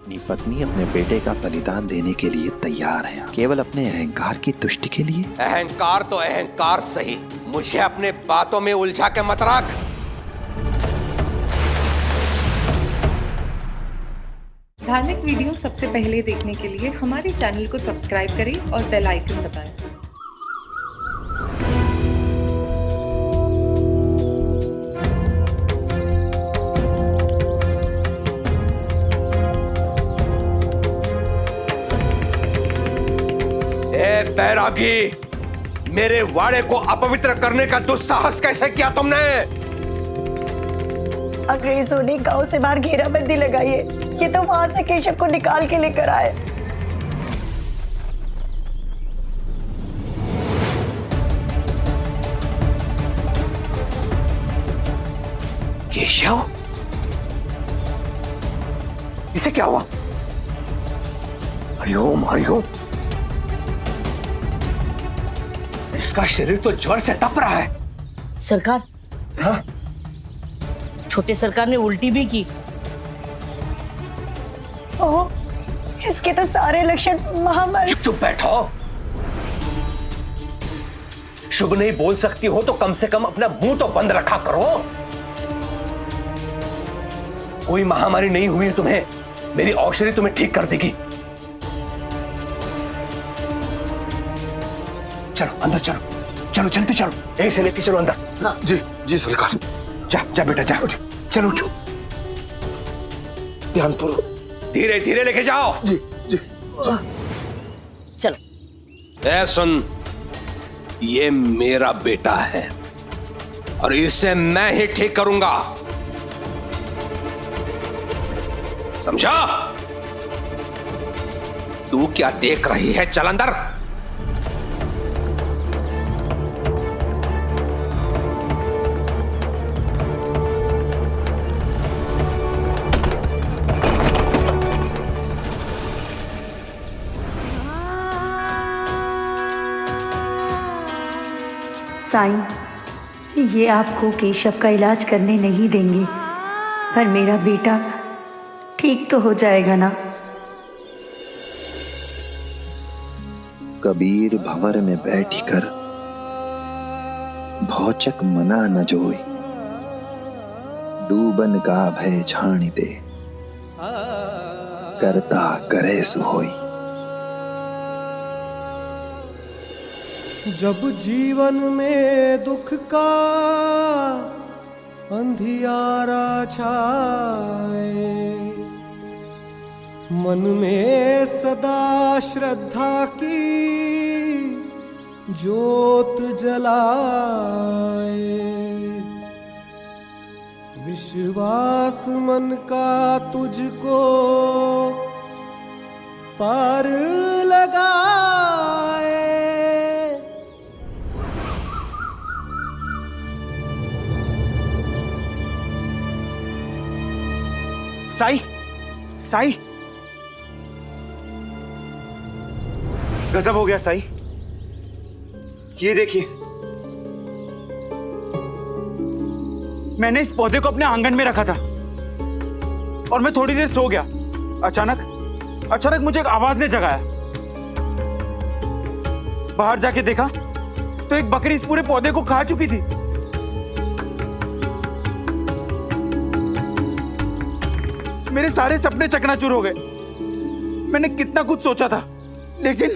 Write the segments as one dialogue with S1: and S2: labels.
S1: अपनी पत्नी अपने बेटे का बलिदान देने के लिए तैयार है, केवल अपने अहंकार की तुष्टि के लिए।
S2: अहंकार तो अहंकार सही, मुझे अपने बातों में उलझा के मत रख।
S3: धार्मिक वीडियो सबसे पहले देखने के लिए हमारे चैनल को सब्सक्राइब करें और बेल आइकन दबाएं।
S2: बैरागी, मेरे वाड़े को अपवित्र करने का दुस्साहस कैसे किया तुमने?
S4: अंग्रेजों ने गांव से बाहर घेराबंदी लगाई है, ये तो वहां से केशव को निकाल के लेकर आए।
S2: केशव? इसे क्या हुआ? हरिओम हरिओम। इसका शरीर तो ज्वर से तप रहा है।
S5: सरकार,
S2: हाँ?
S5: छोटे सरकार ने उल्टी भी की।
S4: ओह, इसके तो सारे लक्षण महामारी।
S2: चुप बैठो। शुभ नहीं बोल सकती हो तो कम से कम अपना मुंह तो बंद रखा करो। कोई महामारी नहीं हुई है तुम्हें, मेरी औषधि तुम्हें ठीक कर देगी। चलो अंदर चलो, चलो जल्दी चलो, यहीं से लेके चलो अंदर।
S5: हाँ।
S2: जी जी सरकार। जा जा बेटा जा, चलो उठो, ध्यानपूर्वक, धीरे धीरे लेके जाओ। जी जी।
S5: चलो।
S2: ए सुन, ये मेरा बेटा है और इसे मैं ही ठीक करूंगा, समझा? तू क्या देख रही है, चल अंदर।
S4: साईं, ये आपको केशव का इलाज करने नहीं देंगे, पर मेरा बेटा ठीक तो हो जाएगा ना?
S1: कबीर भंवर में बैठी कर भौचक मना न जोई, डूबन का भय छाणी दे, करता करे सुहोई।
S6: जब जीवन में दुख का अंधियारा छाए, मन में सदा श्रद्धा की ज्योत जलाए, विश्वास मन का तुझको पार लगाए।
S7: साई, साई, गजब हो गया साई। ये देखिए, मैंने इस पौधे को अपने आंगन में रखा था और मैं थोड़ी देर सो गया। अचानक मुझे एक आवाज ने जगाया। बाहर जाके देखा तो एक बकरी इस पूरे पौधे को खा चुकी थी। मेरे सारे सपने चकनाचूर हो गए। मैंने कितना कुछ सोचा था, लेकिन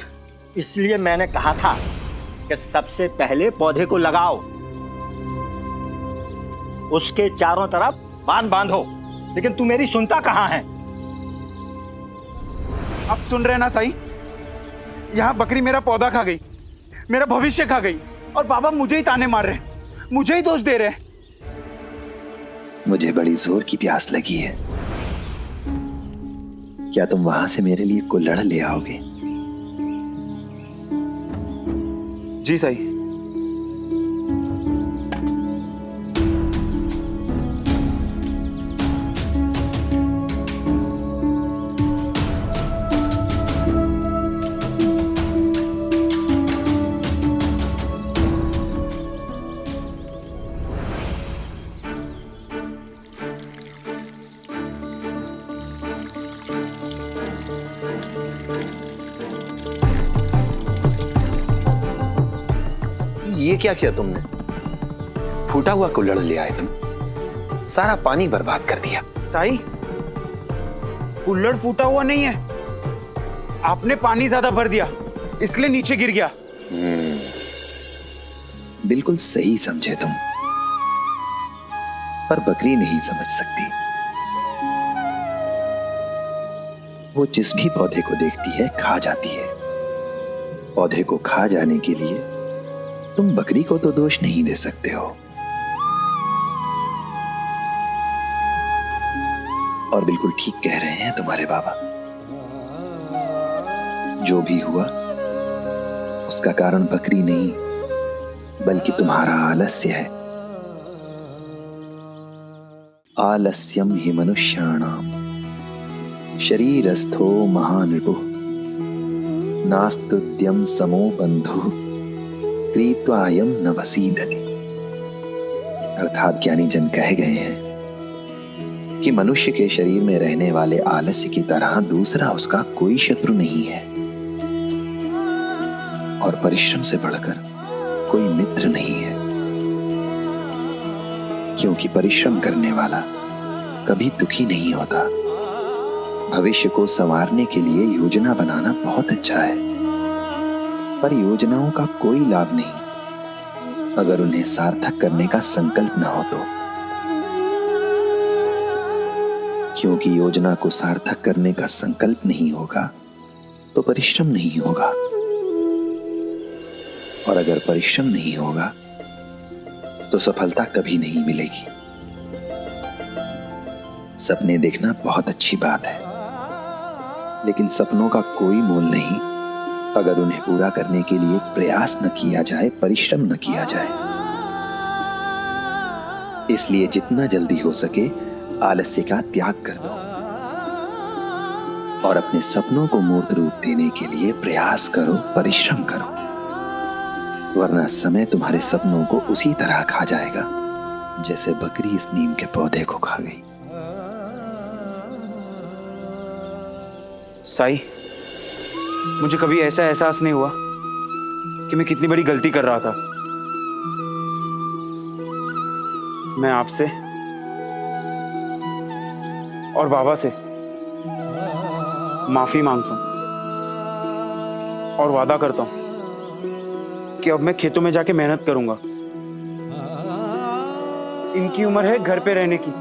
S8: इसलिए मैंने कहा था कि सबसे पहले पौधे को लगाओ, उसके चारों तरफ बांध बांधो, लेकिन तू मेरी सुनता कहां है?
S7: अब सुन रहे ना साई, यहां बकरी मेरा पौधा खा गई, मेरा भविष्य खा गई, और बाबा मुझे ही ताने मार रहे हैं, मुझे ही दोष दे रहे हैं।
S1: मुझे बड़ी जोर की प्यास लगी है, क्या तुम वहां से मेरे लिए कुल्हड़ ले आओगे?
S7: जी साई।
S1: ये क्या किया तुमने? फूटा हुआ कुल्हड़ ले आए तुम, सारा पानी बर्बाद कर दिया।
S7: साई, कुल्हड़ फूटा हुआ नहीं है, आपने पानी ज्यादा भर दिया इसलिए नीचे गिर गया।
S1: बिल्कुल सही समझे तुम, पर बकरी नहीं समझ सकती। वो जिस भी पौधे को देखती है खा जाती है। पौधे को खा जाने के लिए तुम बकरी को तो दोष नहीं दे सकते हो। और बिल्कुल ठीक कह रहे हैं तुम्हारे बाबा। जो भी हुआ उसका कारण बकरी नहीं बल्कि तुम्हारा आलस्य है। आलस्यम हि मनुष्याणाम शरीरस्थो महानृपुः नास्तुद्यम समो बंधु कृत्वायम न वसीदति। अर्थात ज्ञानी जन कह गए हैं कि मनुष्य के शरीर में रहने वाले आलस्य की तरह दूसरा उसका कोई शत्रु नहीं है, और परिश्रम से बढ़कर कोई मित्र नहीं है, क्योंकि परिश्रम करने वाला कभी दुखी नहीं होता। भविष्य को संवारने के लिए योजना बनाना बहुत अच्छा है, पर योजनाओं का कोई लाभ नहीं अगर उन्हें सार्थक करने का संकल्प ना हो तो। क्योंकि योजना को सार्थक करने का संकल्प नहीं होगा तो परिश्रम नहीं होगा, और अगर परिश्रम नहीं होगा तो सफलता कभी नहीं मिलेगी। सपने देखना बहुत अच्छी बात है, लेकिन सपनों का कोई मोल नहीं अगर उन्हें पूरा करने के लिए प्रयास न किया जाए, परिश्रम न किया जाए। इसलिए जितना जल्दी हो सके आलस्य का त्याग कर दो और अपने सपनों को मूर्त रूप देने के लिए प्रयास करो, परिश्रम करो, वरना समय तुम्हारे सपनों को उसी तरह खा जाएगा जैसे बकरी इस नीम के पौधे को खा गई।
S7: साई, मुझे कभी ऐसा एहसास नहीं हुआ कि मैं कितनी बड़ी गलती कर रहा था। मैं आपसे और बाबा से माफी मांगता हूं और वादा करता हूं कि अब मैं खेतों में जाके मेहनत करूंगा। इनकी उम्र है घर पे रहने की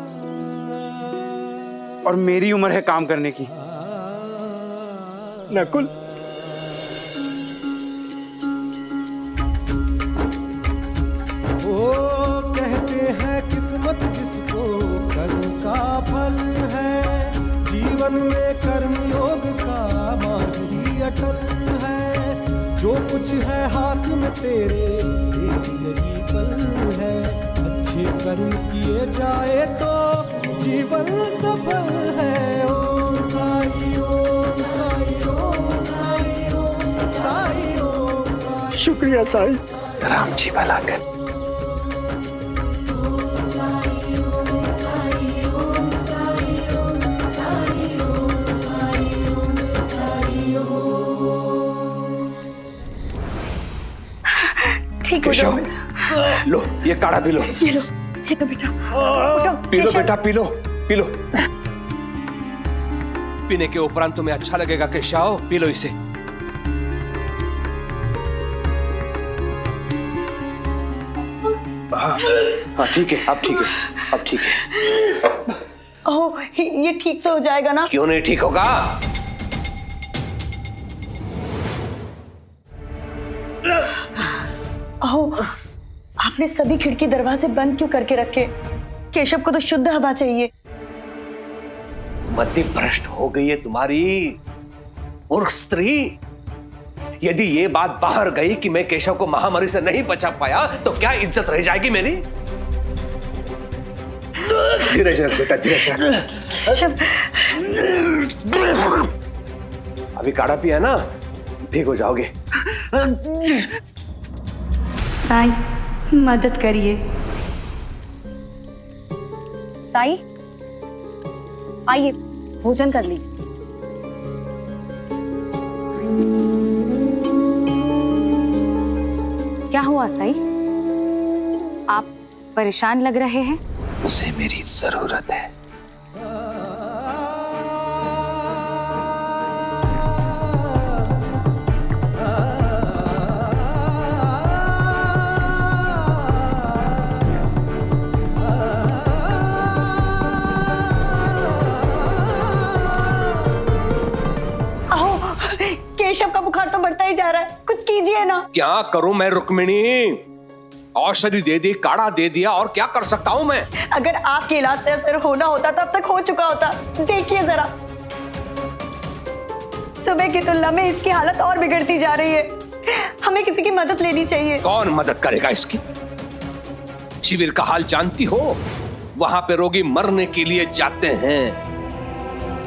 S7: और मेरी उम्र है काम करने की।
S8: नकुल,
S6: वो कहते हैं किस्मत जिसको कर्म का फल है, जीवन में कर्म योग का मार्ग ही अटल है। जो कुछ है हाथ में तेरे एक यही पल है, अच्छे कर्म किए जाए तो जीवन सफल है। ओम साई ओम साई ओम साई ओम साई ओम साई।
S8: शुक्रिया साई।
S1: राम जी भला कर।
S4: ठीक हो जाओ।
S2: लो ये काढ़ा पी लो।
S4: ये लो बेटा, उठो।
S2: पी लो बेटा, पी लो पी लो। पीने के उपरांत तुम्हें अच्छा लगेगा केशव, पी लो इसे। हाँ ठीक है, अब ठीक है, अब ठीक है।
S4: ओह, ये ठीक तो हो जाएगा ना?
S2: क्यों नहीं ठीक होगा?
S4: ओह, आपने सभी खिड़की दरवाजे बंद क्यों करके रखे? केशव को तो शुद्ध हवा चाहिए।
S2: मति भ्रष्ट हो गई है तुम्हारी मूर्ख स्त्री। यदि ये बात बाहर गई कि मैं केशव को महामारी से नहीं बचा पाया तो क्या इज्जत रह जाएगी मेरी? धीरज रख बेटा, धीरज रख।
S4: केशव,
S2: अभी काढ़ा पिया ना, ठीक हो जाओगे।
S4: साई, मदद करिए।
S9: साई, आइए भोजन कर लीजिए। क्या हुआ साई? परेशान लग रहे हैं।
S1: उसे मेरी जरूरत है।
S9: केशव का बुखार तो बढ़ता ही जा रहा है, कुछ कीजिए ना।
S2: क्या करूं मैं रुक्मिणी? औषधि दे दी, काढ़ा दे दिया, और क्या कर सकता हूं मैं?
S9: अगर आपके इलाज से असर होना होता तो अब तक हो चुका होता। देखिए जरा, सुबह की तुलना में इसकी हालत और बिगड़ती जा रही है। हमें किसी की मदद लेनी चाहिए।
S2: कौन मदद करेगा इसकी? शिविर का हाल जानती हो? वहां पे रोगी मरने के लिए जाते हैं,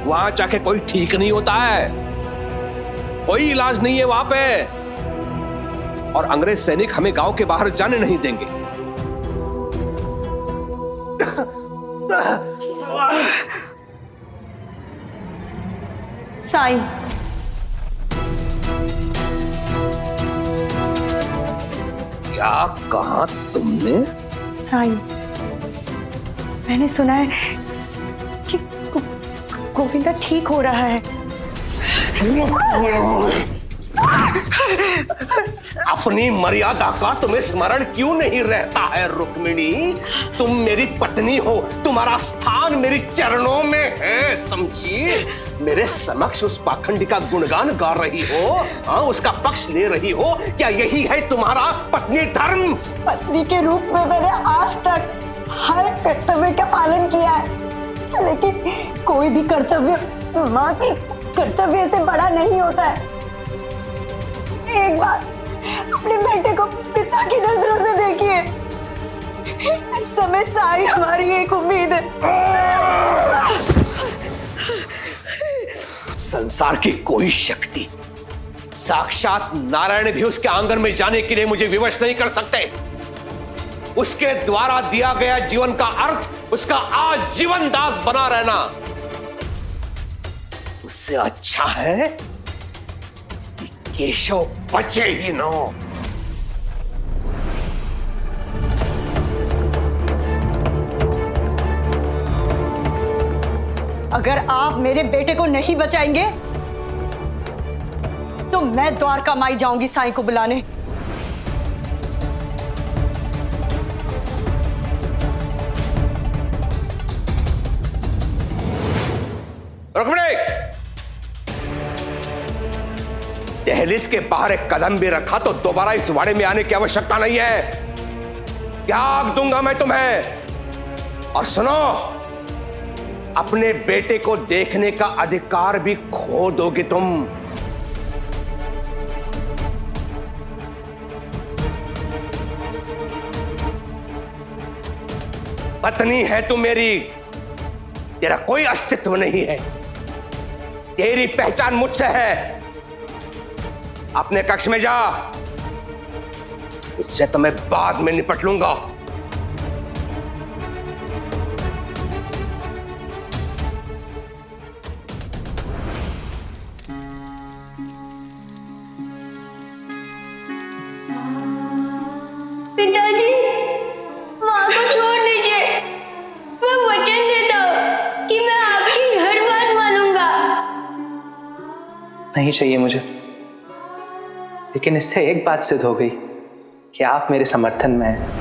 S2: वहां जाके कोई ठीक नहीं होता है, कोई इलाज नहीं है वहां पे, और अंग्रेज सैनिक हमें गांव के बाहर जाने नहीं देंगे।
S9: साईं,
S2: क्या कहा तुमने?
S9: साईं, मैंने सुना है कि गोविंदा ठीक हो रहा है।
S2: अपनी मर्यादा का तुम्हें स्मरण क्यों नहीं रहता है रुक्मिणी? तुम मेरी पत्नी हो, तुम्हारा स्थान मेरे चरणों में है, समझी? मेरे समक्ष उस पाखंडी का गुणगान गा रही हो, हाँ, उसका पक्ष ले रही हो। क्या यही है तुम्हारा पत्नी धर्म?
S9: पत्नी के रूप में मैंने आज तक हर कर्तव्य का पालन किया है, लेकिन कोई भी कर्तव्य माँ के कर्तव्य से बड़ा नहीं होता है। एक बार अपने बेटे को पिता की नजरों से देखिए। इस समय साई हमारी एक उम्मीद है।
S2: संसार की कोई शक्ति, साक्षात नारायण भी उसके आंगन में जाने के लिए मुझे विवश नहीं कर सकते। उसके द्वारा दिया गया जीवन का अर्थ उसका आजीवन दास बना रहना, उससे अच्छा है कि केशव बचे ही न।
S9: अगर आप मेरे बेटे को नहीं बचाएंगे तो मैं द्वारका माई जाऊंगी साईं को बुलाने।
S2: रुक्मिणी, दहलीज के बाहर एक कदम भी रखा तो दोबारा इस वाड़े में आने की आवश्यकता नहीं है। त्याग दूंगा मैं तुम्हें। और सुनो, अपने बेटे को देखने का अधिकार भी खो दोगे तुम। पत्नी है तू मेरी, तेरा कोई अस्तित्व नहीं है, तेरी पहचान मुझसे है। अपने कक्ष में जा, उससे तो मैं बाद में निपट लूंगा।
S10: पिताजी, माँ को छोड़ दीजिए। मैं वचन देता हूँ कि मैं आपकी हर बात मानूंगा।
S11: नहीं चाहिए मुझे, लेकिन इससे एक बात सिद्ध हो गई कि आप मेरे समर्थन में हैं।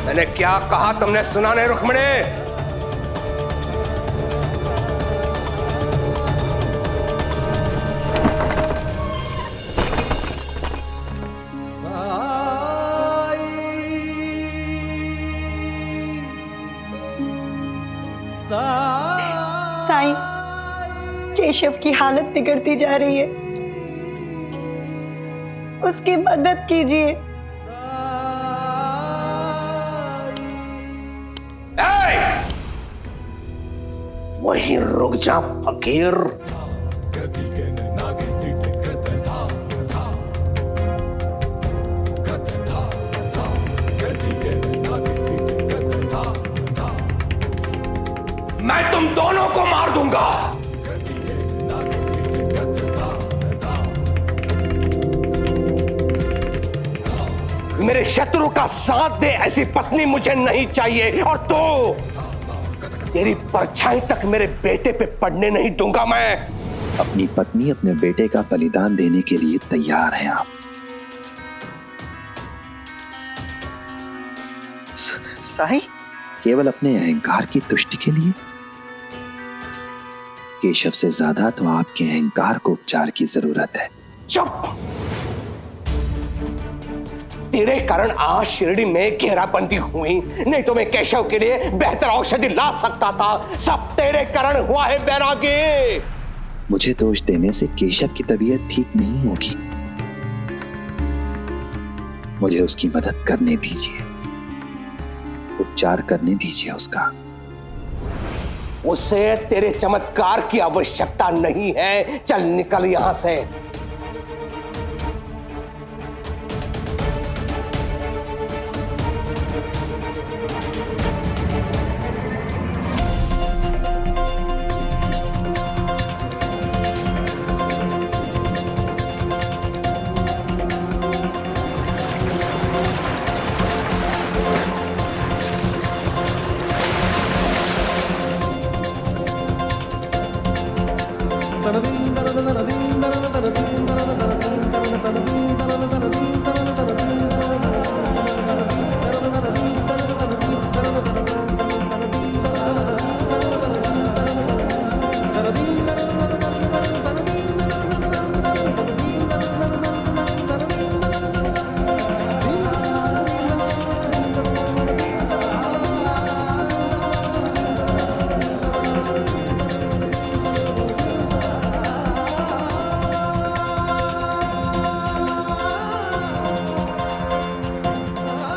S2: मैंने क्या कहा तुमने सुना नहीं रुक्मिणी?
S9: साईं, केशव की हालत बिगड़ती जा रही है, उसकी मदद कीजिए।
S2: वहीं रुक जा फकीर। मैं तुम दोनों को मार दूंगा। मेरे शत्रु का साथ दे ऐसी पत्नी मुझे नहीं चाहिए, और तो तेरी परछाई तक मेरे बेटे पे पड़ने नहीं दूंगा मैं।
S1: अपनी पत्नी अपने बेटे का बलिदान देने के लिए तैयार हैं आप?
S7: साईं,
S1: केवल अपने अहंकार की तुष्टि के लिए? केशव से ज्यादा तो आपके अहंकार को उपचार की जरूरत है।
S2: चुप! तेरे कारण आज शिरडी में घेराबंदी हुई, नहीं तो मैं केशव के लिए बेहतर औषधि ला सकता था। सब तेरे कारण हुआ है बैरागी।
S1: मुझे दोष देने से केशव की तबीयत ठीक नहीं होगी। मुझे उसकी मदद करने दीजिए, उपचार करने दीजिए उसका।
S2: उसे तेरे चमत्कार की आवश्यकता नहीं है। चल निकल यहां से।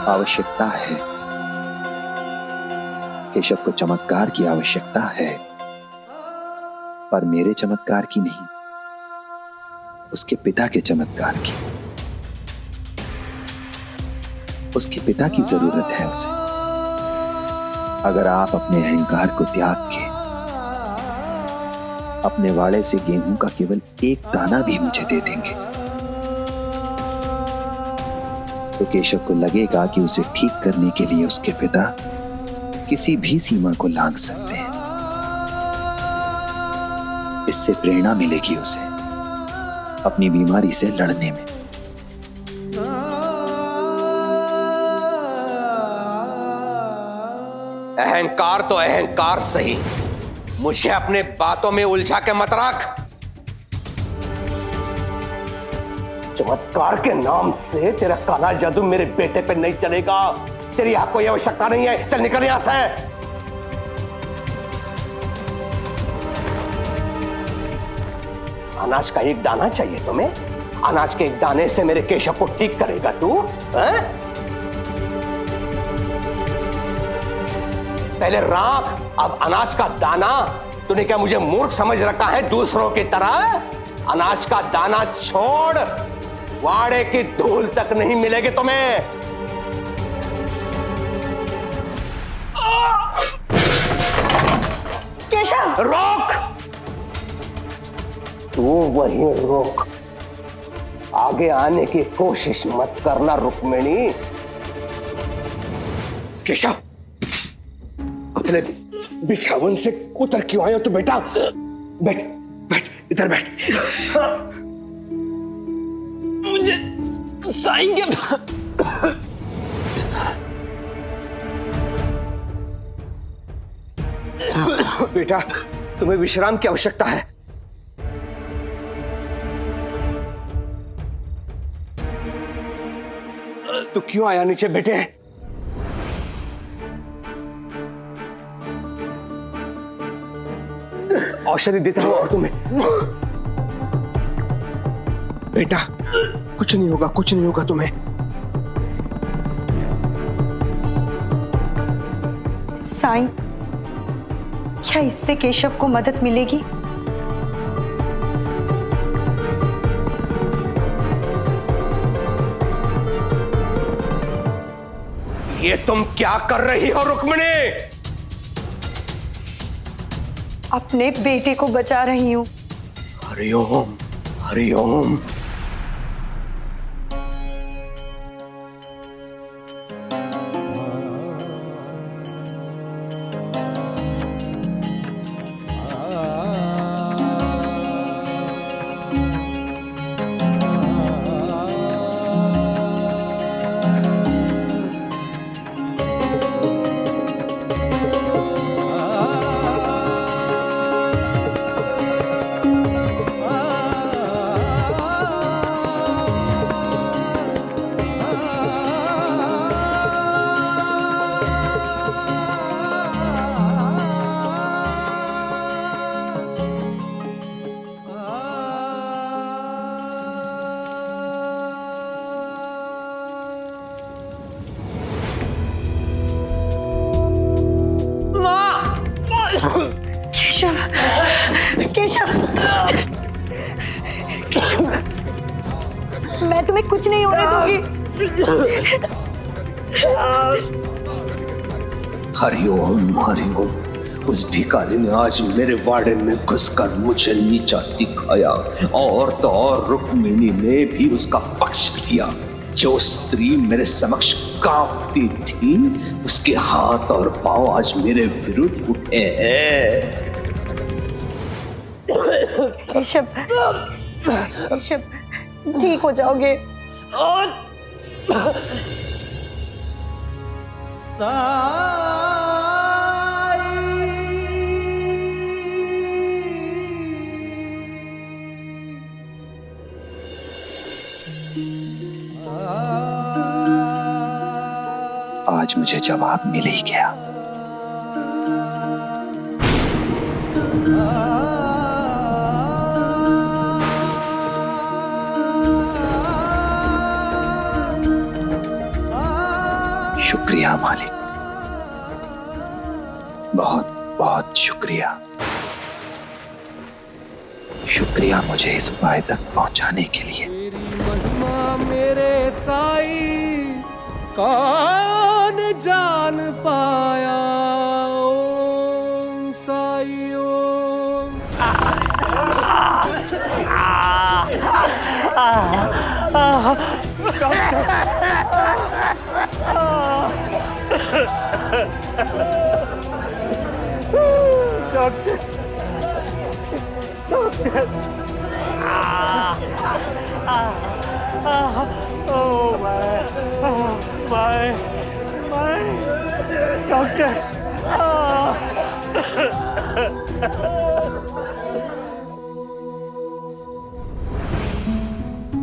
S1: आवश्यकता है, केशव को चमत्कार की आवश्यकता है, पर मेरे चमत्कार की नहीं, उसके पिता के चमत्कार की। उसके पिता की जरूरत है उसे। अगर आप अपने अहंकार को त्याग के अपने वाड़े से गेहूं का केवल एक दाना भी मुझे दे देंगे, तो केशव को लगेगा कि उसे ठीक करने के लिए उसके पिता किसी भी सीमा को लांघ सकते हैं। इससे प्रेरणा मिलेगी उसे अपनी बीमारी से लड़ने में।
S2: अहंकार तो अहंकार सही, मुझे अपने बातों में उलझा के मत रख। चमत्कार के नाम से तेरा काला जादू मेरे बेटे पे नहीं चलेगा। तेरी यहां कोई आवश्यकता नहीं है। चल निकल यहां से। अनाज का एक दाना चाहिए तुम्हें? अनाज के एक दाने से मेरे केशव को ठीक करेगा तू? पहले राख, अब अनाज का दाना। तूने क्या मुझे मूर्ख समझ रखा है दूसरों की तरह? अनाज का दाना छोड़, वाड़े की धूल तक नहीं मिलेगी तुम्हें।
S9: केशव!
S2: रोक! तू वहीं रोक, आगे आने की कोशिश मत करना रुक्मिणी। केशव, अपने बिछावन से उतर क्यों आए हो तू बेटा? बैठ बैठ, इधर बैठ। मुझे साईं के बेटा, तुम्हें विश्राम की आवश्यकता है। तू क्यों आया नीचे बेटे? औषधि देता हूं और तुम्हें। बेटा, कुछ नहीं होगा, कुछ नहीं होगा तुम्हें।
S9: साईं, क्या इससे केशव को मदद मिलेगी?
S2: ये तुम क्या कर रही हो रुक्मिणी?
S9: अपने बेटे को बचा रही हूँ।
S2: हरिओम हरिओम।
S9: केशव, केशव, केशव, मैं तुम्हें कुछ नहीं होने दूंगी।
S2: हरिओम हरिओम। उस भिखारी ने आज मेरे वार्डन में घुसकर मुझे नीचा दिखाया और तो और रुक्मिणी ने भी उसका पक्ष लिया। जो स्त्री मेरे समक्ष कांपती थी उसके हाथ और पांव आज मेरे विरुद्ध उठे हैं।
S9: केशव, केशव, ठीक हो जाओगे।
S1: आज मुझे जवाब मिल ही गया। शुक्रिया मालिक, बहुत बहुत शुक्रिया। शुक्रिया मुझे इस उपाय तक पहुंचाने के लिए।
S6: महिमा मेरे साईं कौन जान पाया। ओम साईं ओम।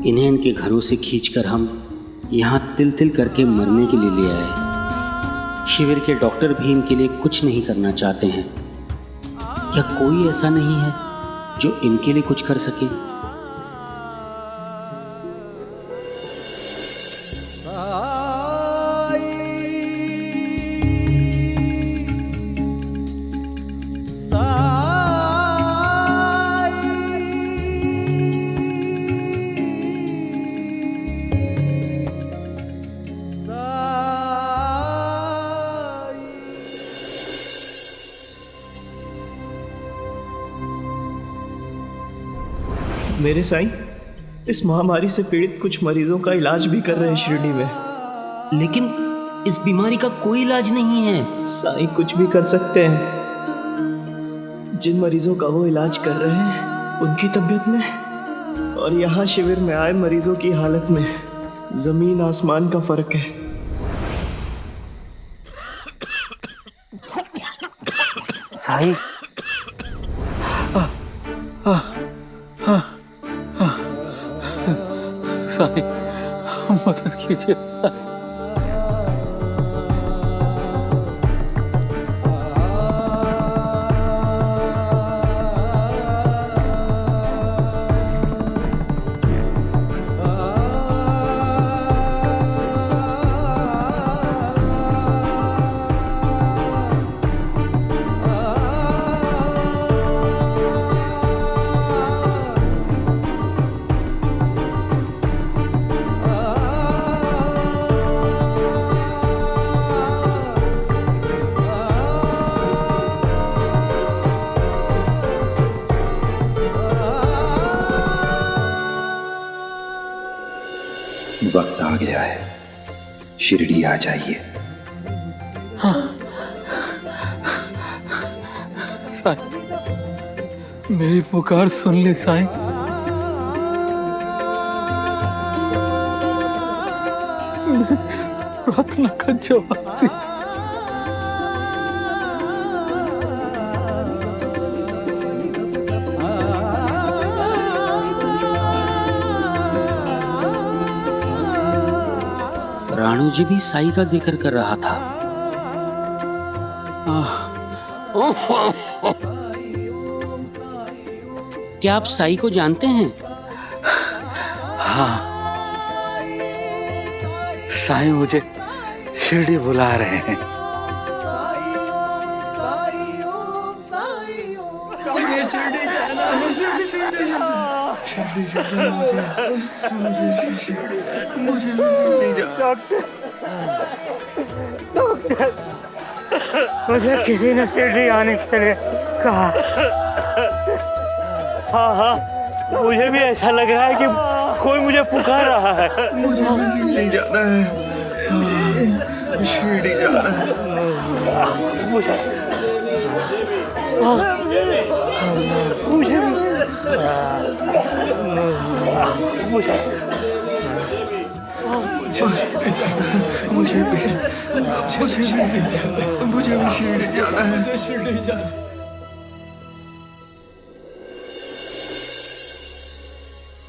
S5: इन्हें इनके घरों से खींचकर हम यहाँ तिल तिल करके मरने के लिए ले आए। शिविर के डॉक्टर भी इनके लिए कुछ नहीं करना चाहते हैं। क्या कोई ऐसा नहीं है जो इनके लिए कुछ कर सके?
S12: मेरे साईं, इस महामारी से पीड़ित कुछ मरीजों का इलाज भी कर रहे हैं शिरडी में।
S5: लेकिन इस बीमारी का कोई इलाज नहीं है।
S12: साईं कुछ भी कर सकते हैं। जिन मरीजों का वो इलाज कर रहे हैं उनकी तबीयत में और यहाँ शिविर में आए मरीजों की हालत में जमीन आसमान का फर्क है।
S11: साईं, साईं, मदद कीजिए साईं।
S1: वक्त आ गया है, शिरडी आ जाइए।
S13: साईं, मेरी पुकार सुन ले साईं। प्रार्थना का जवाब दे।
S5: राणू जी भी साई का जिक्र कर रहा था। क्या आप साई को जानते हैं?
S13: हाँ, साईं मुझे शिरडी बुला रहे हैं।
S12: मुझे शिरडी जाना है, शिरडी जाना
S8: मुझे किसी ने शिरडी आने के लिए कहा। हाँ हाँ, मुझे भी ऐसा लग रहा है कि कोई मुझे पुकार रहा है।
S12: मुझे शिरडी जाना है, शिरडी जाना है।
S8: मुझे
S12: मुझे शिरडी जाना है, शिरडी जाना है।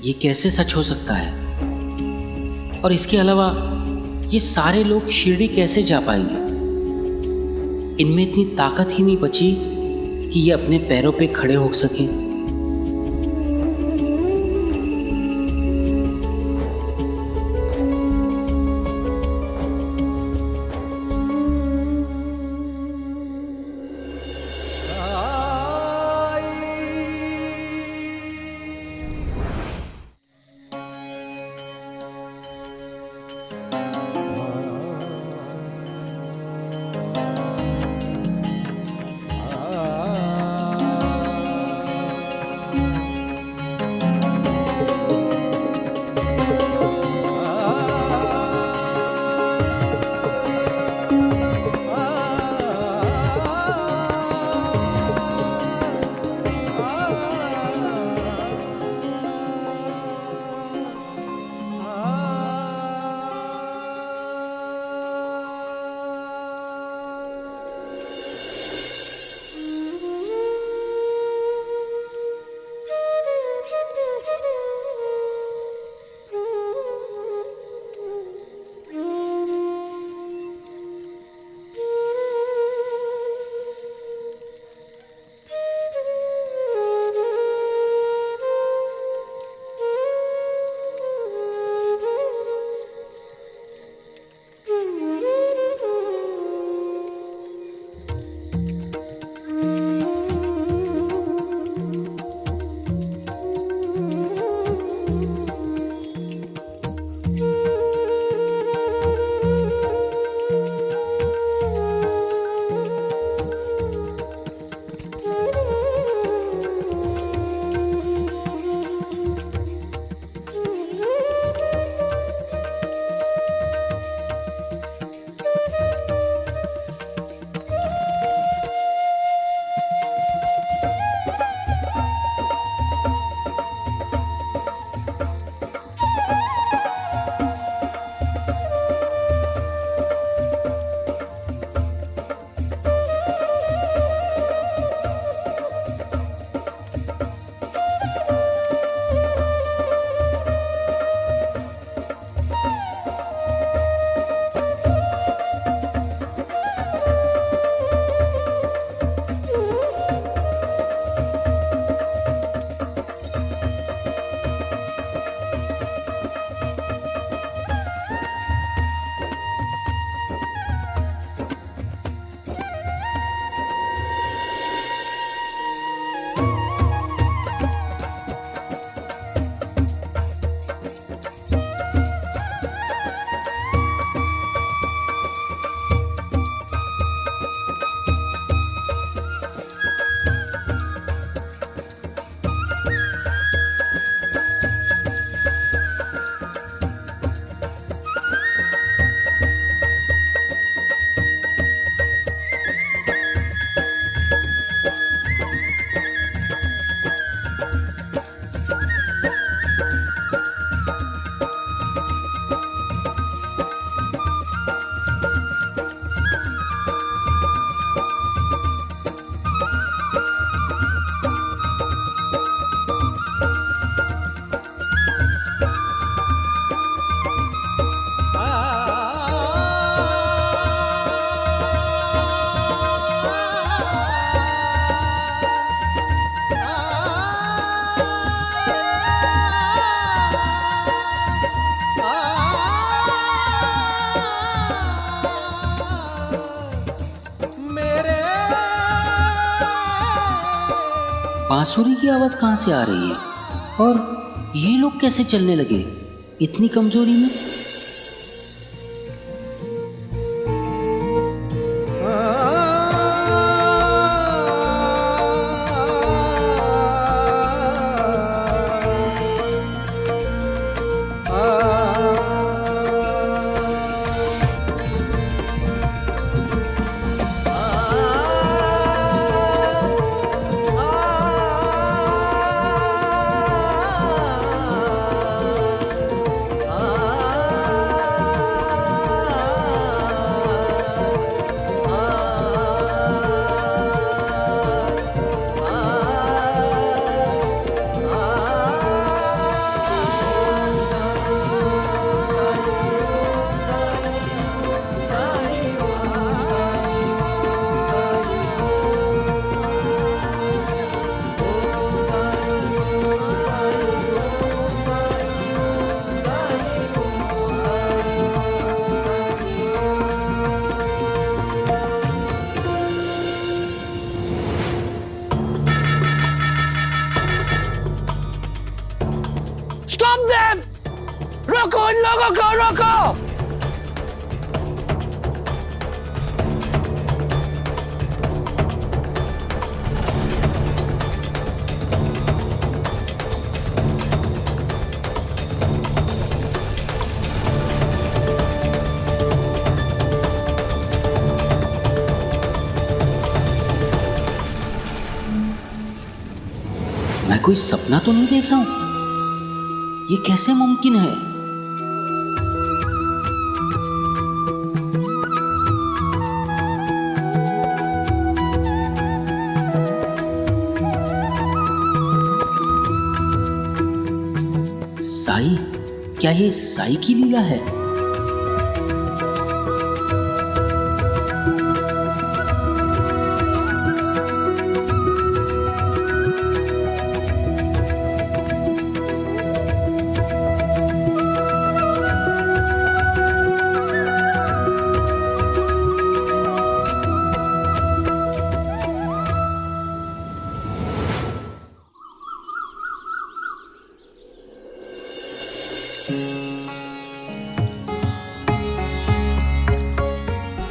S5: ये कैसे सच हो सकता है? और इसके अलावा ये सारे लोग शिरडी कैसे जा पाएंगे? इनमें इतनी ताकत ही नहीं बची कि ये अपने पैरों पे खड़े हो सकें। बांसुरी की आवाज कहाँ से आ रही है? और ये लोग कैसे चलने लगे इतनी कमजोरी में?
S2: Stop them! रोको इन लोगों को, रोको!
S5: मैं कोई सपना तो नहीं देख रहा हूं? ये कैसे मुमकिन है? साई, क्या ये साई की लीला है?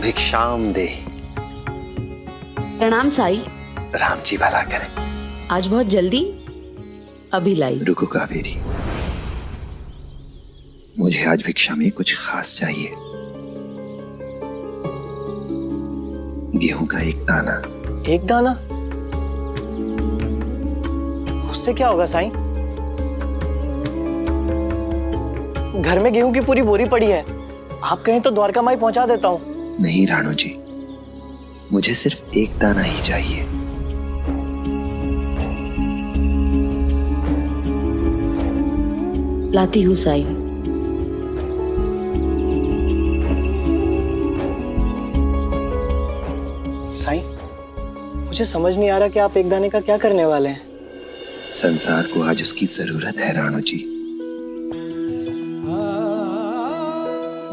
S1: भिक्षाम दे।
S14: प्रणाम साई।
S1: राम जी भला करें।
S14: आज बहुत जल्दी? अभी लाई।
S1: रुको कावेरी, मुझे आज भिक्षा में कुछ खास चाहिए। गेहूं का एक दाना।
S12: एक दाना? उससे क्या होगा साईं? घर में गेहूं की पूरी बोरी पड़ी है, आप कहें तो द्वारका माई पहुंचा देता हूं।
S1: नहीं राणू जी, मुझे सिर्फ एक दाना ही चाहिए।
S14: लाती हूँ साई।
S12: साईं, मुझे समझ नहीं आ रहा कि आप एक दाने का क्या करने वाले हैं।
S1: संसार को आज उसकी जरूरत है राणू जी।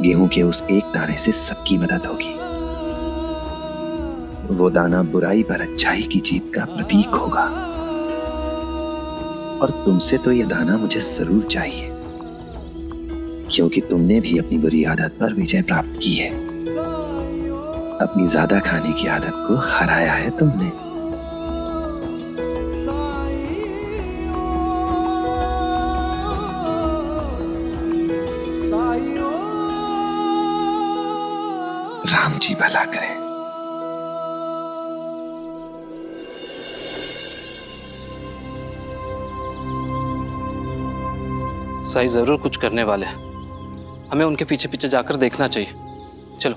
S1: गेहूं के उस एक दाने से सबकी मदद होगी। वो दाना बुराई पर अच्छाई की जीत का प्रतीक होगा। और तुमसे तो ये दाना मुझे जरूर चाहिए, क्योंकि तुमने भी अपनी बुरी आदत पर विजय प्राप्त की है। अपनी ज्यादा खाने की आदत को हराया है तुमने। राम जी भला करें।
S11: साई जरूर कुछ करने वाले हैं, हमें उनके पीछे पीछे जाकर देखना चाहिए। चलो।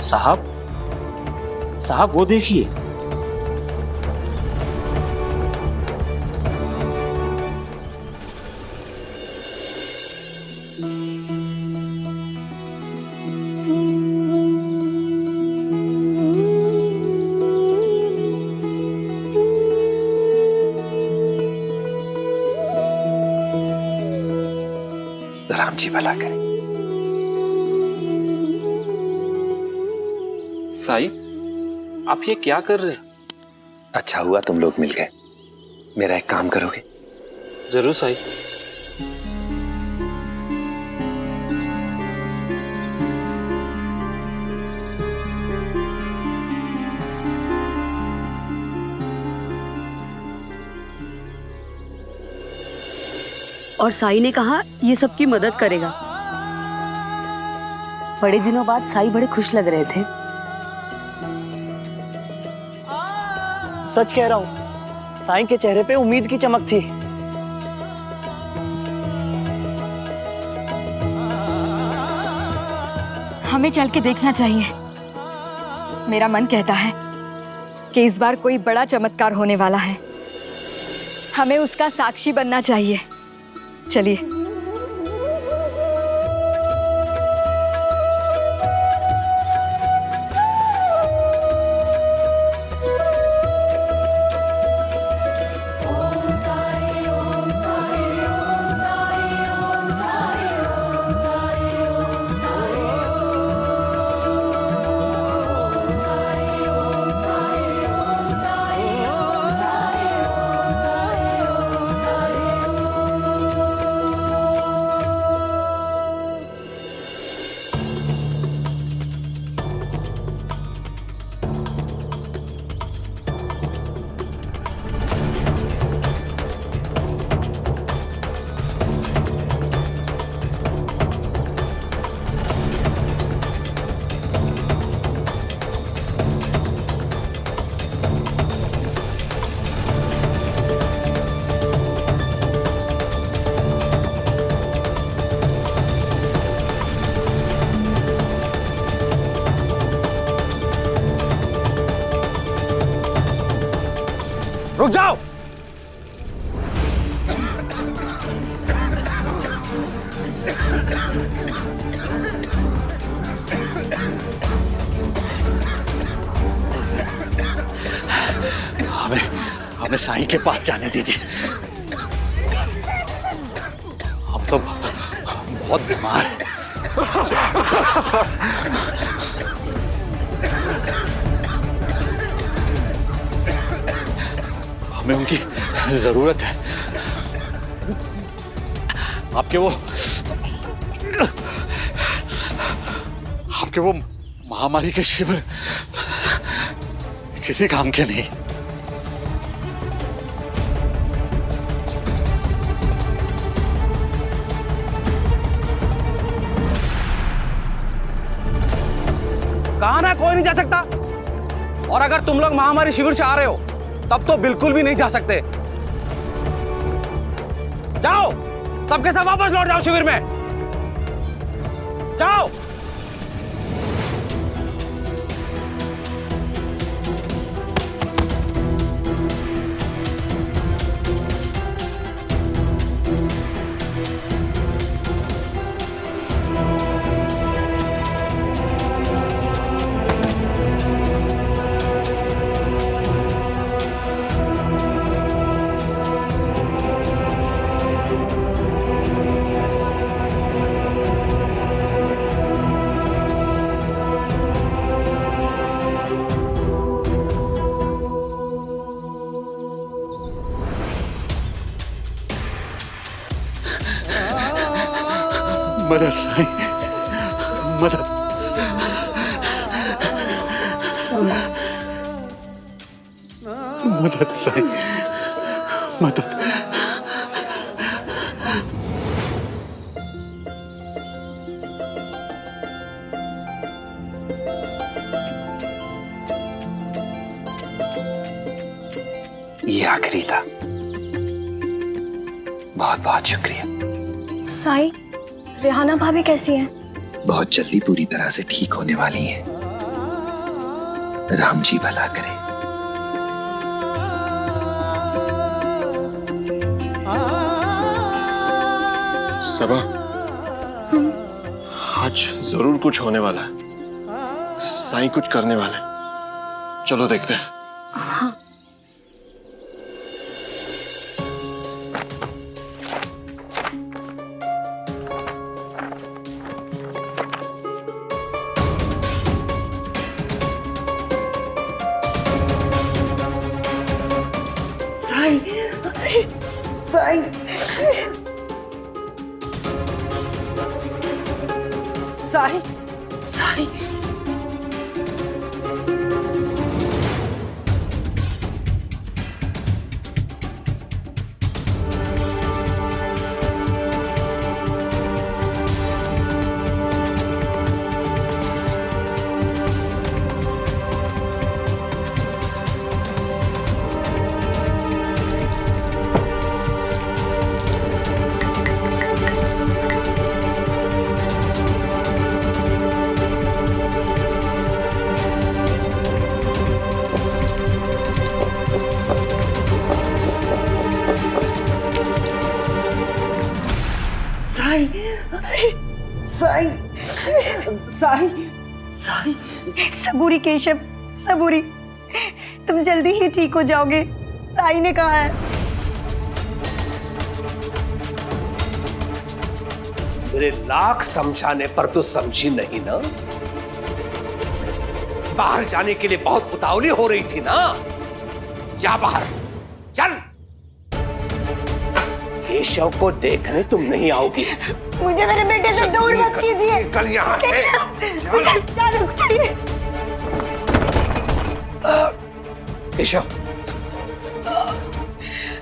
S5: साहब, साहब वो देखिए।
S1: राम जी भला करे।
S11: साई, आप ये क्या कर रहे हैं?
S1: अच्छा हुआ तुम लोग मिल गए। मेरा एक काम करोगे?
S11: जरूर साई।
S14: और साई ने कहा ये सबकी मदद करेगा। बड़े दिनों बाद साई बड़े खुश लग रहे थे।
S12: सच कह रहा हूँ, साईं के चेहरे पे उम्मीद की चमक थी।
S3: हमें चल के देखना चाहिए। मेरा मन कहता है कि इस बार कोई बड़ा चमत्कार होने वाला है। हमें उसका साक्षी बनना चाहिए। चलिए।
S2: रुक जाओ।
S13: हमें साईं के पास जाने दीजिए। हम तो बहुत बीमार हैं। हमें उनकी जरूरत है। आपके वो महामारी के शिविर किसी काम के नहीं।
S7: कहा ना कोई नहीं जा सकता। और अगर तुम लोग महामारी शिविर से आ रहे हो तब तो बिल्कुल भी नहीं जा सकते। जाओ, सबके सब वापस लौट जाओ शिविर में। जाओ।
S13: मदद साईं, मदद। मदद साईं, मदद।
S1: ये आखिरी था। बहुत बहुत शुक्रिया।
S15: साईं, रेहाना भाभी कैसी हैं?
S1: बहुत जल्दी पूरी तरह से ठीक होने वाली हैं। राम जी भला करे।
S16: सबा, आज जरूर कुछ होने वाला है। साईं कुछ करने वाले हैं। चलो देखते हैं।
S15: हाँ।
S9: साई साई साई साई साई
S4: सबूरी केशव, सबूरी, तुम जल्दी ही ठीक हो जाओगे, साई ने कहा है।
S2: मेरे लाख समझाने पर तो समझी नहीं ना। बाहर जाने के लिए बहुत उतावली हो रही थी ना। जा बाहर, चल। केशव को देखने तुम नहीं आओगी।
S4: मुझे मेरे बेटे से दूर मत कीजिए।
S2: निकल यहाँ से।
S4: रुक जाइए।
S2: केशव,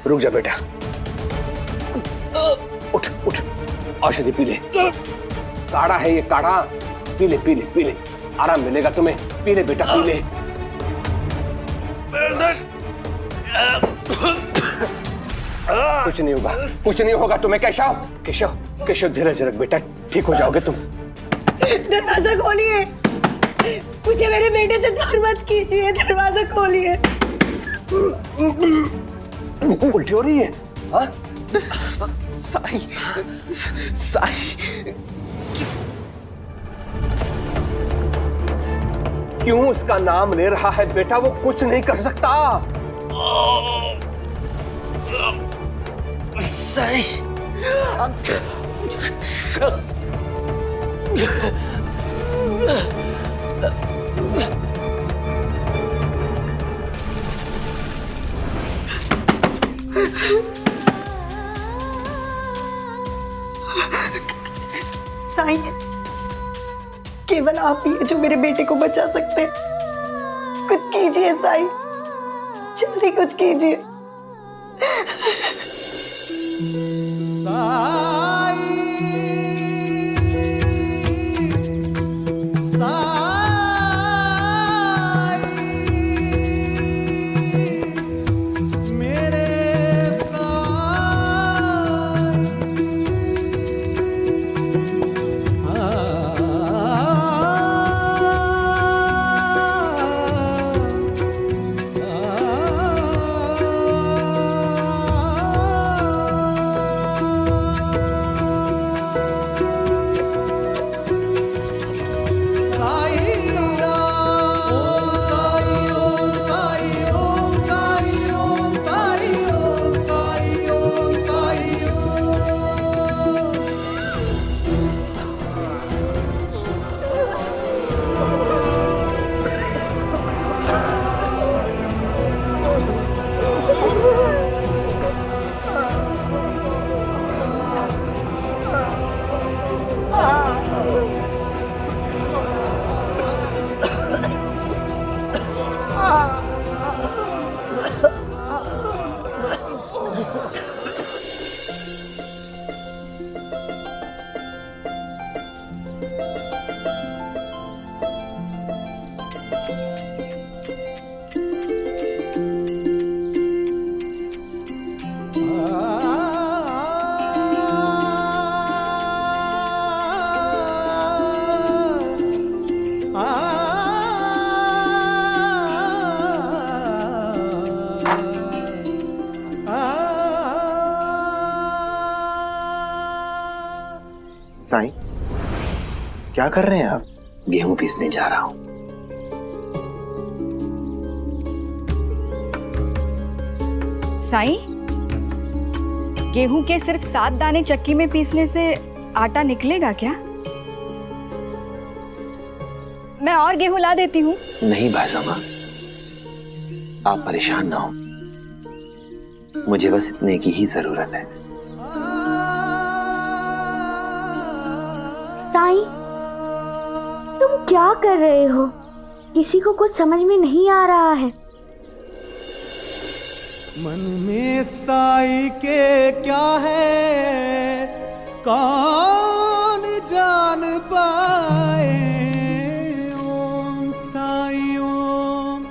S2: रुक जा बेटा। उठ उठ, औषधि पी ले। काढ़ा है ये, काढ़ा पी ले, पी ले, पी ले। आराम मिलेगा तुम्हें। पी ले बेटा, पी ले। कुछ नहीं होगा, कुछ नहीं होगा तुम्हें। केशव, केशव, केशव, धीरज रख बेटा, ठीक हो जाओगे तुम।
S4: दरवाजा खोलिए, मुझे मेरे बेटे से दूर मत कीजिए। दरवाजा खोलिए।
S2: उल्टी हो रही है? हाँ?
S16: साई, साई,
S2: क्यों उसका नाम ले रहा है बेटा? वो कुछ नहीं कर सकता।
S16: साई,
S4: साई, केवल आप ही है जो मेरे बेटे को बचा सकते हैं। कुछ कीजिए साई, जल्दी कुछ कीजिए।
S1: साईं, क्या कर रहे हैं आप? गेहूं पीसने जा रहा हूं।
S3: साईं, गेहूं के सिर्फ 7 दाने चक्की में पीसने से आटा निकलेगा क्या? मैं और गेहूं ला देती हूँ।
S1: नहीं भाईसामा, आप परेशान ना हो, मुझे बस इतने की ही जरूरत है।
S15: साईं,
S17: तुम क्या कर रहे हो? किसी को कुछ समझ में नहीं आ रहा है।
S6: मन में साई के क्या है कौन जान पाए। ओम साई ओम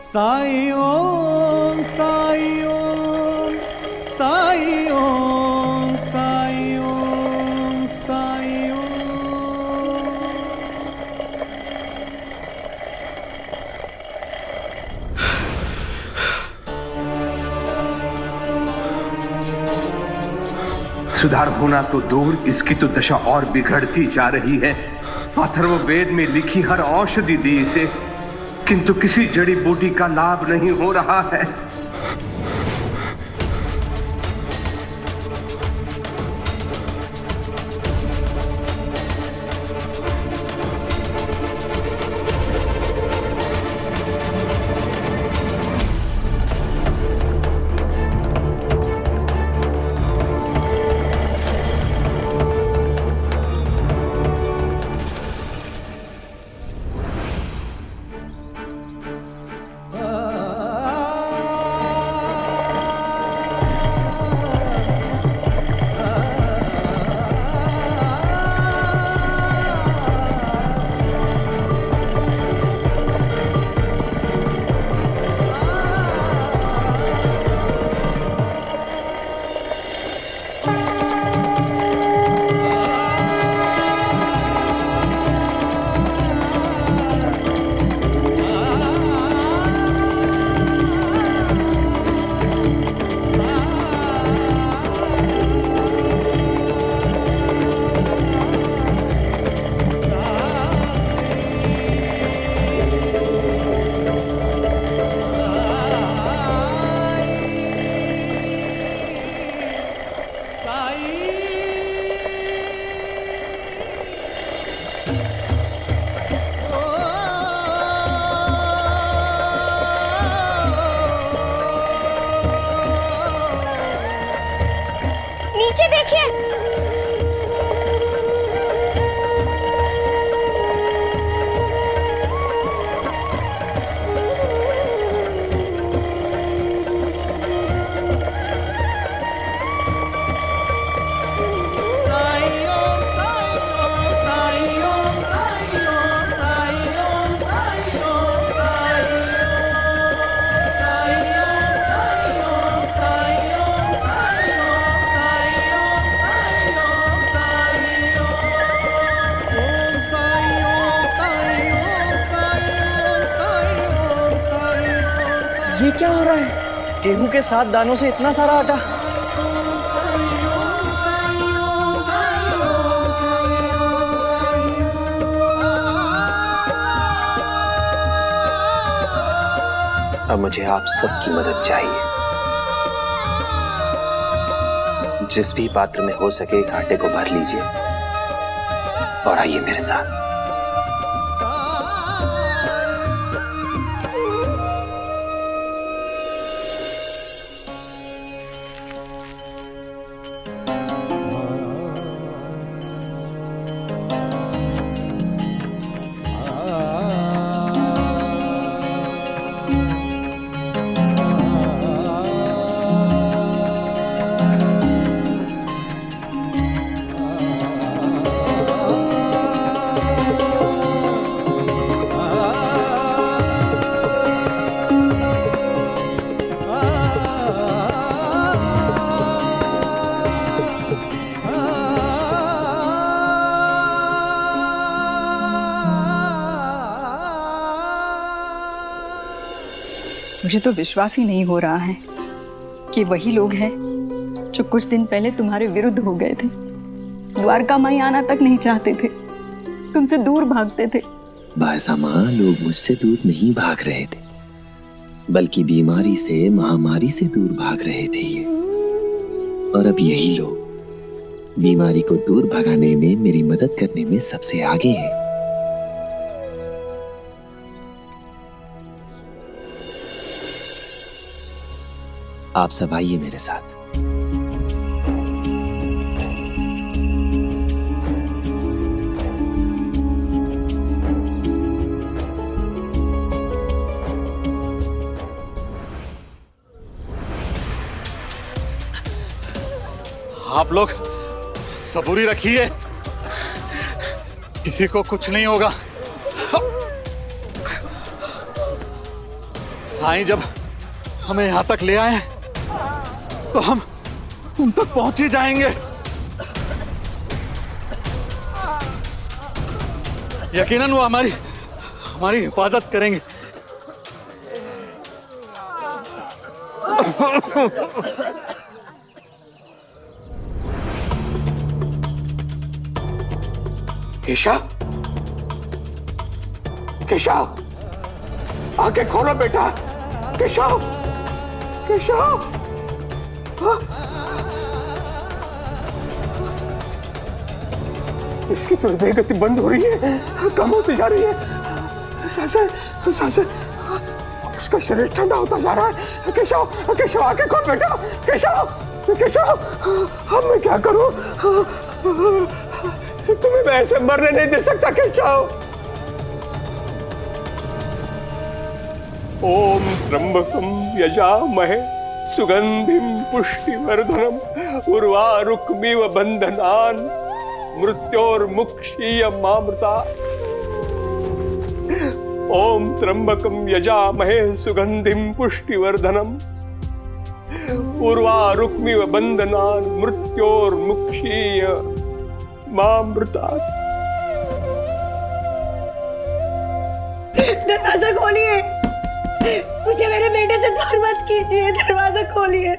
S6: साई ओम साई ओम साई ओम साई ओम साई ओम।
S18: सुधार होना तो दूर, इसकी तो दशा और बिगड़ती जा रही है। अथर्ववेद में लिखी हर औषधि दी इसे, किंतु किसी जड़ी बूटी का लाभ नहीं हो रहा है।
S17: नीचे देखिए।
S12: ये क्या हो रहा है? गेहूं के 7 दानों से इतना सारा आटा।
S1: अब मुझे आप सबकी मदद चाहिए। जिस भी पात्र में हो सके इस आटे को भर लीजिए और आइए मेरे साथ।
S3: मुझे तो विश्वास ही नहीं हो रहा है कि वही लोग हैं जो कुछ दिन पहले तुम्हारे विरुद्ध हो गए थे, द्वारका माई आना तक नहीं चाहते थे, तुमसे दूर भागते थे।
S1: भाईसा माँ, लोग मुझसे दूर नहीं भाग रहे थे, बल्कि बीमारी से, महामारी से दूर भाग रहे थे ये। और अब यही लोग बीमारी को दूर भगाने में, मेरी मदद करने में सबसे आगे हैं। आप सब आइए मेरे साथ।
S19: आप लोग सबूरी रखिए, किसी को कुछ नहीं होगा। साईं जब हमें यहां तक ले आए तो हम तुम तक पहुंच ही जाएंगे। यकीनन वो हमारी हिफाजत करेंगे।
S2: केशव, केशव, आंखें खोलो बेटा। केशव, केशव, इसकी तो हृदय गति बंद हो रही है, कम होती जा रही है। सांसें सांसें, इसका शरीर ठंडा होता जा रहा है। केशव, केशव, आंखें खोल बेटा। केशव, केशव, अब मैं क्या करूं? तुम्हें मैं ऐसे मरने नहीं दे सकता केशव। ओम त्र्यंबकम यजामहे सुगंधिम पुष्टिवर्धनम उर्वारुकमिव बंधनान मृत्योर्मुक्षीयमामृता। ओम त्र्यंबकम यजामहे सुगंधिम पुष्टिवर्धनम उर्वारुकमिव बंधनान मृत्योर्मुक्षीयमामृता।
S9: दरवाजा खोलिए, मुझे मेरे बेटे से दूर मत कीजिए। दरवाजा खोलिए।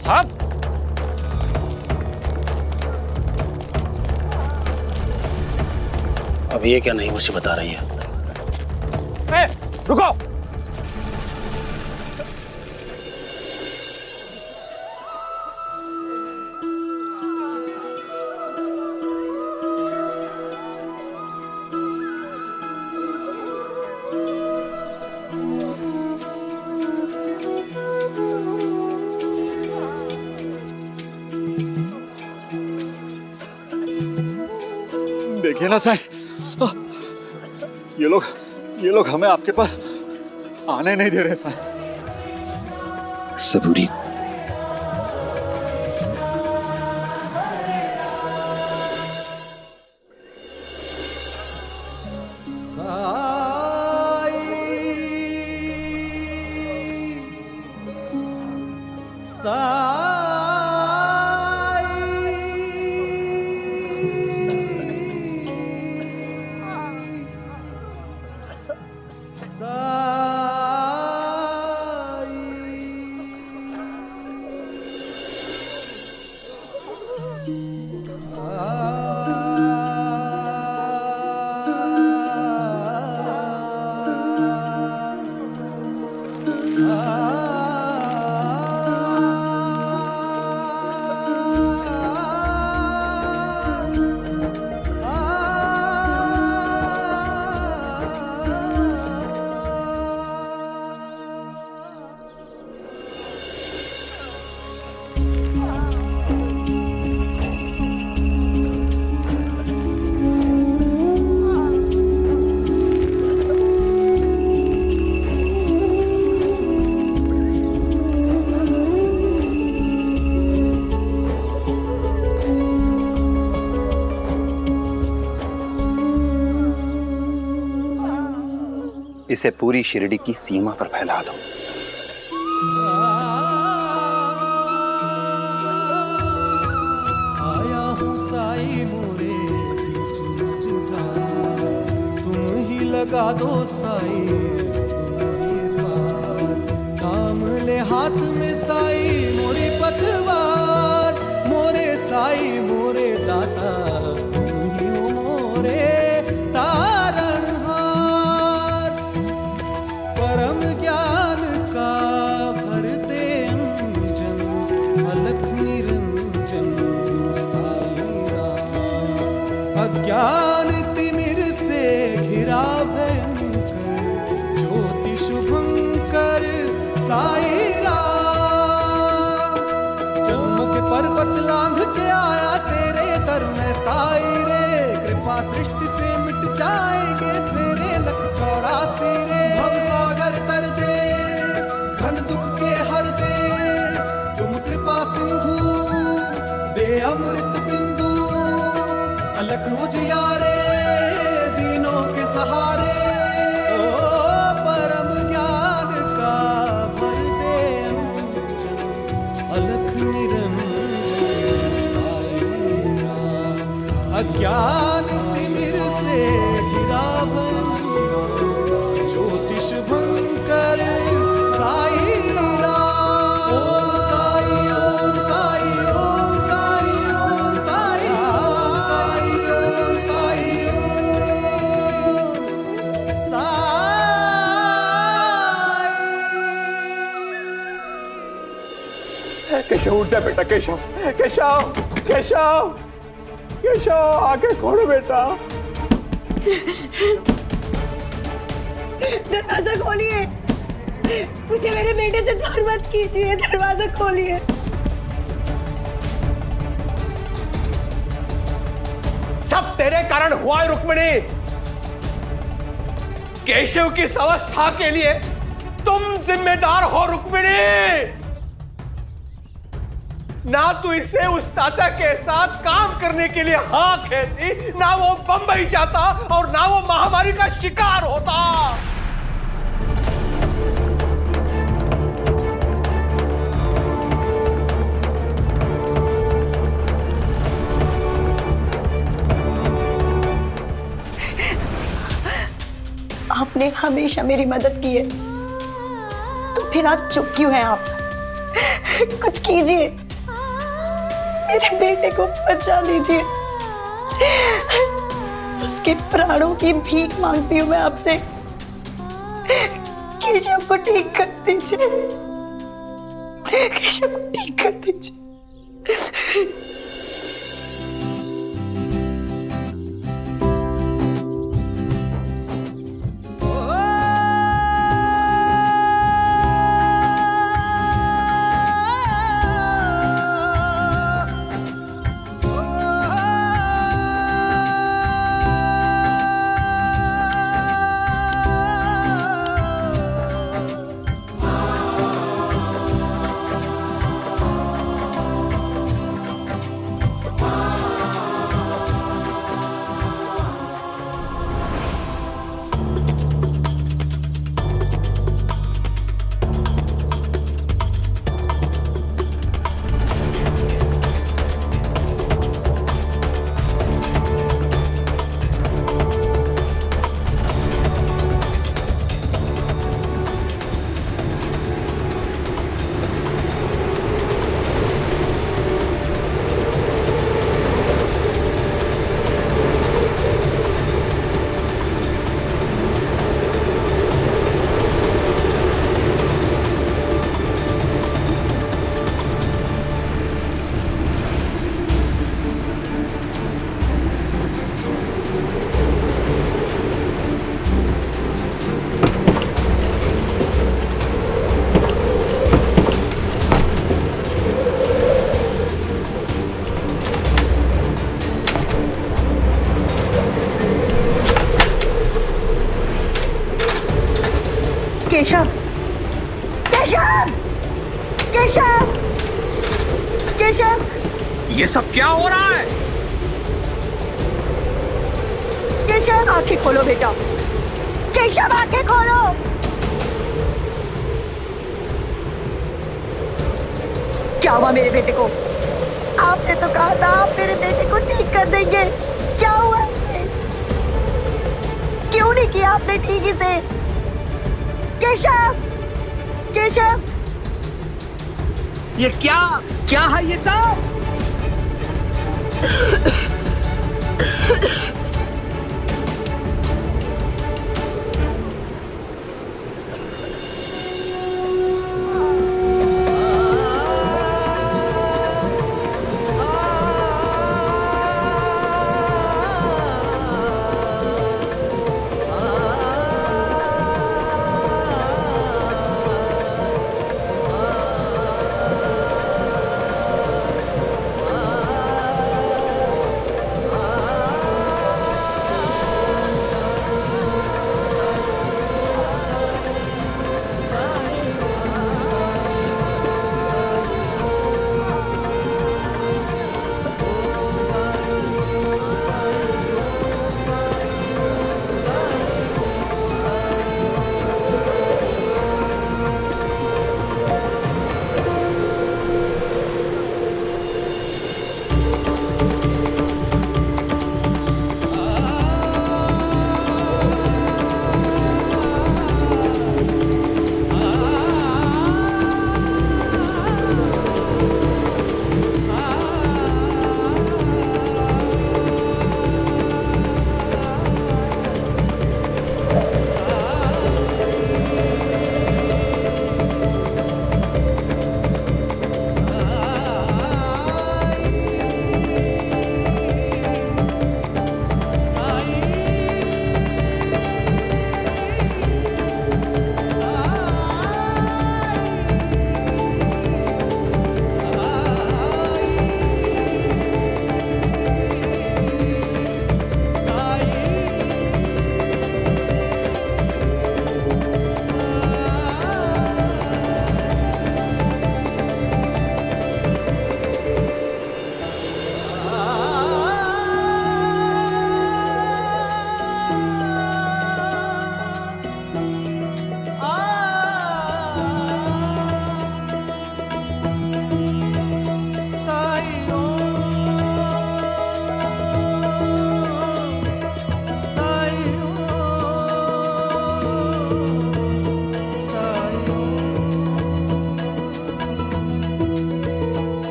S19: साहब,
S5: अब ये क्या नई मुसीबत आ रही है?
S7: रुको।
S19: देखिए ना साईं, ये लोग हमें आपके पास आने नहीं दे रहे साईं।
S1: सबूरी, इसे पूरी शिरडी की सीमा पर फैला दो।
S6: आया हूँ साई मोरे बीच जुटा, तुम ही लगा दो साई काम ले हाथ में साई मोरी पतवार। मोरे साई मोरे दाता, तुम ही हो मोरे परम ज्ञान का भरते अंजन, अलख अज्ञान तिमिर से घिरा भयंकर ज्योति शुभंकर साई राम। जन्मों के पर्वत लांघ के आया तेरे दर में साई रे। कृपा दृष्टि से मिट जाएंगे तेरे लख 84 रे। भवसागर तर दे घन दुख के हर दे तुम कृपा सिंधु दे अमृत बिंदु। अलख उजियारे दीनों के सहारे ओ परम ज्ञान का भर दे अलख निरंजन साई राम। अज्ञान तिमिर से घिरा ज्योति शुभंकर साई राम। ओम साई ओम साई ओम साई ओम साई ओम साई ओम साई।
S2: केशव उठ जा बेटा, केशव केशव केशव केशव आके खोलो बेटा।
S9: दरवाजा खोलिए, मुझे मेरे बेटे से दूर मत कीजिए, दरवाजा खोलिए।
S2: सब तेरे कारण हुआ है रुक्मिणी। केशव की इस अवस्था के लिए तुम जिम्मेदार हो रुक्मिणी। ना तू इसे उस ताता के साथ काम करने के लिए हाँ कहती, ना वो बंबई जाता और ना वो महामारी का शिकार होता।
S9: आपने हमेशा मेरी मदद की है, तो फिर आज चुप क्यों हैं आप? कुछ कीजिए, मेरे बेटे को बचा लीजिए। उसके प्राणों की भीख मांगती हूँ मैं आपसे। केशव को ठीक कर दीजिए, केशव को ठीक कर दीजिए। केशव, केशव, केशव, केशव,
S2: ये सब क्या हो रहा है?
S9: केशव आंखें खोलो बेटा, केशव आंखें खोलो। क्या हुआ मेरे बेटे को? आपने तो कहा था आप मेरे बेटे को ठीक कर देंगे, क्या हुआ इसे? क्यों नहीं किया आपने ठीक इसे? केशव, केशव,
S2: ये क्या क्या है ये सब?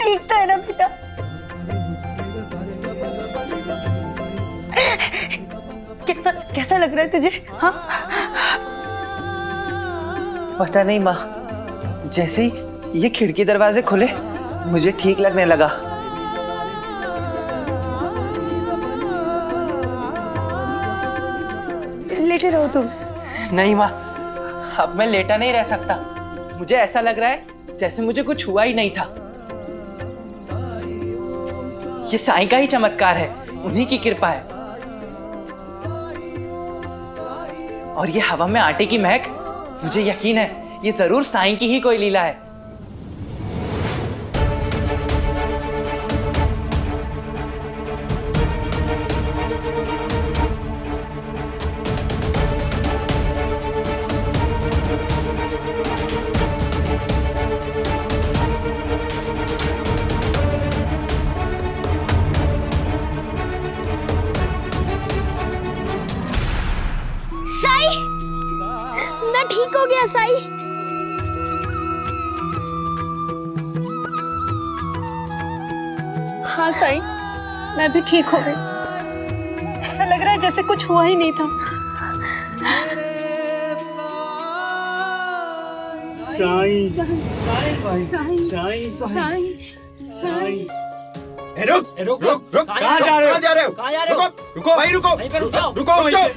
S9: ठीक तो है ना बेटा? कैसा कैसा लग रहा है तुझे? हाँ,
S11: पता नहीं माँ, जैसे ही ये खिड़की दरवाजे खुले मुझे ठीक लगने लगा।
S9: लेटे रहो तुम।
S11: नहीं माँ, अब मैं लेटा नहीं रह सकता। मुझे ऐसा लग रहा है जैसे मुझे कुछ हुआ ही नहीं था। ये साईं का ही चमत्कार है, उन्हीं की कृपा है। और ये हवा में आटे की महक, मुझे यकीन है ये जरूर साईं की ही कोई लीला है।
S17: साई, मैं ठीक हो गया साई।
S9: हाँ साई, मैं भी ठीक हो गई। ऐसा लग रहा है जैसे कुछ हुआ ही नहीं था।
S12: साई
S9: साई
S12: साई साई साई।
S6: रुक रुक रुक रुक, कहाँ जा रहे हो? रुको रुको भाई, रुको रुको रुको।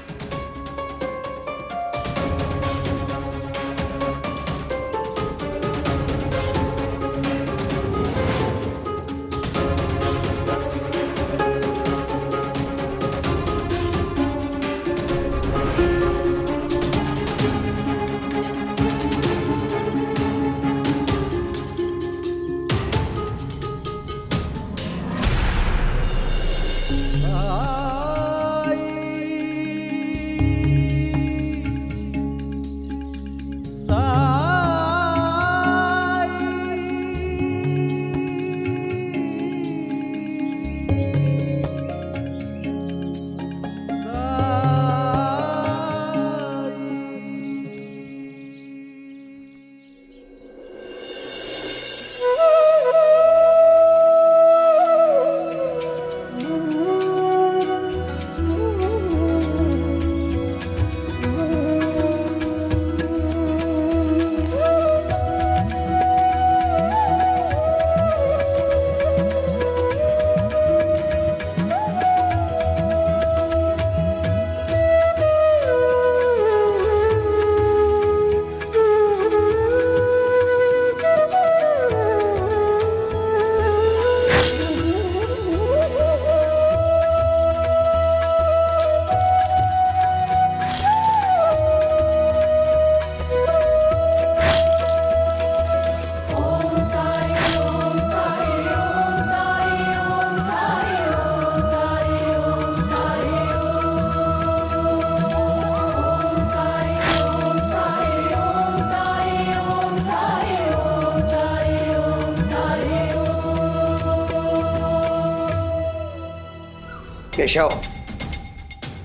S2: केशव,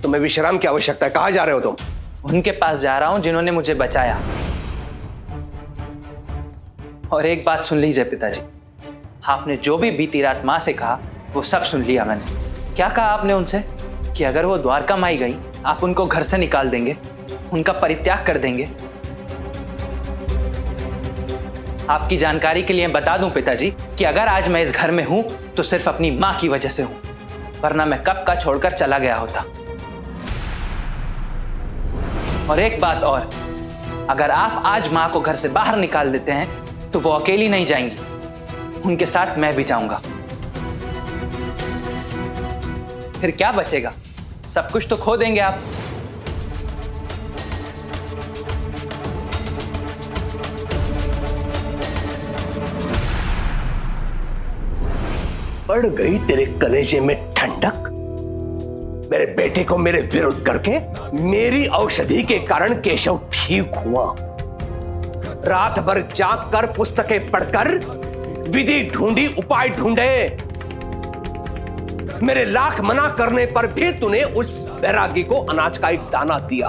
S2: तुम्हें विश्राम की आवश्यकता है। कहाँ जा रहे हो तुम?
S11: उनके पास जा रहा हूं जिन्होंने मुझे बचाया। और एक बात सुन लीजिए पिताजी, आपने जो भी बीती रात माँ से कहा वो सब सुन लिया मैंने। क्या कहा आपने उनसे कि अगर वो द्वारका माई गई आप उनको घर से निकाल देंगे, उनका परित्याग कर देंगे। आपकी जानकारी के लिए बता दूं पिताजी कि अगर आज मैं इस घर में हूं तो सिर्फ अपनी मां की वजह से हूं, वरना मैं कब का छोड़कर चला गया होता। और एक बात और, अगर आप आज मां को घर से बाहर निकाल देते हैं तो वो अकेली नहीं जाएंगी, उनके साथ मैं भी जाऊंगा। फिर क्या बचेगा? सब कुछ तो खो देंगे आप।
S2: पड़ गई तेरे कलेजे में ठंडक। मेरे बेटे को मेरे विरुद्ध करके मेरी औषधि के कारण केशव ठीक हुआ। रात भर जाग कर पुस्तकें पढ़कर विधि ढूंढी, उपाय ढूंढे। मेरे लाख मना करने पर भी तूने उस बैरागी को अनाज का एक दाना दिया।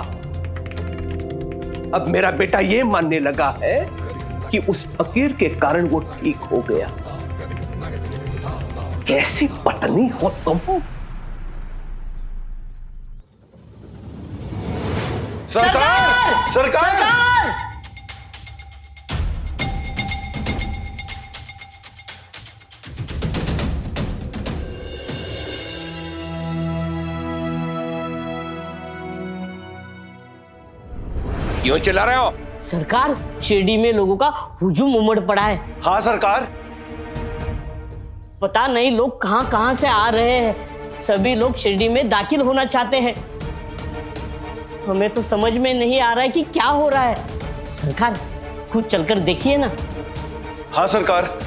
S2: अब मेरा बेटा ये मानने लगा है कि उस फकीर के कारण वो ठीक हो गया। कैसी पत्नी हो तुम?
S16: सरकार! सरकार!
S2: क्यों चिल्ला रहे हो?
S20: सरकार, शिरडी में लोगों का हुजूम उमड़ पड़ा है।
S16: हाँ सरकार।
S20: पता नहीं लोग कहां कहां से आ रहे हैं। सभी लोग शिरडी में दाखिल होना चाहते हैं। हमें तो समझ में नहीं आ रहा है कि क्या हो रहा है। सरकार, खुद चलकर देखिए ना।
S16: हाँ सरकार।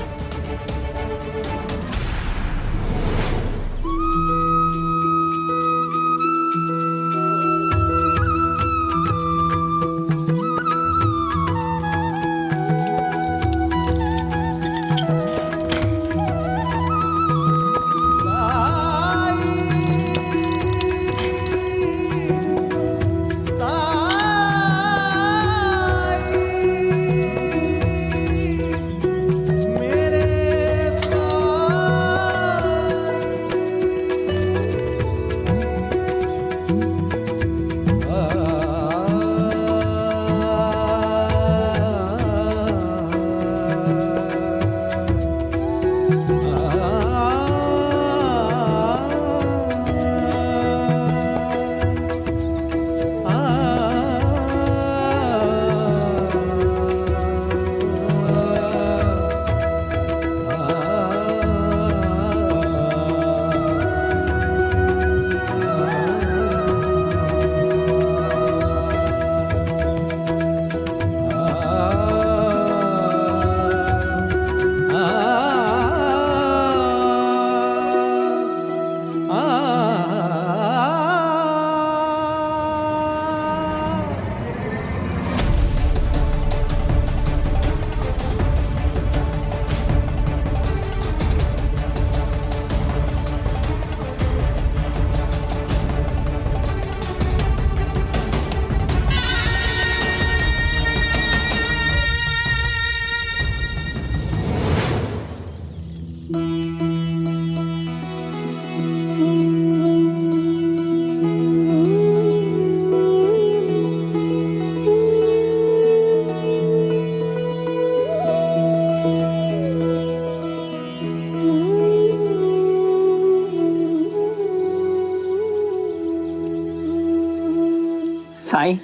S11: साईं,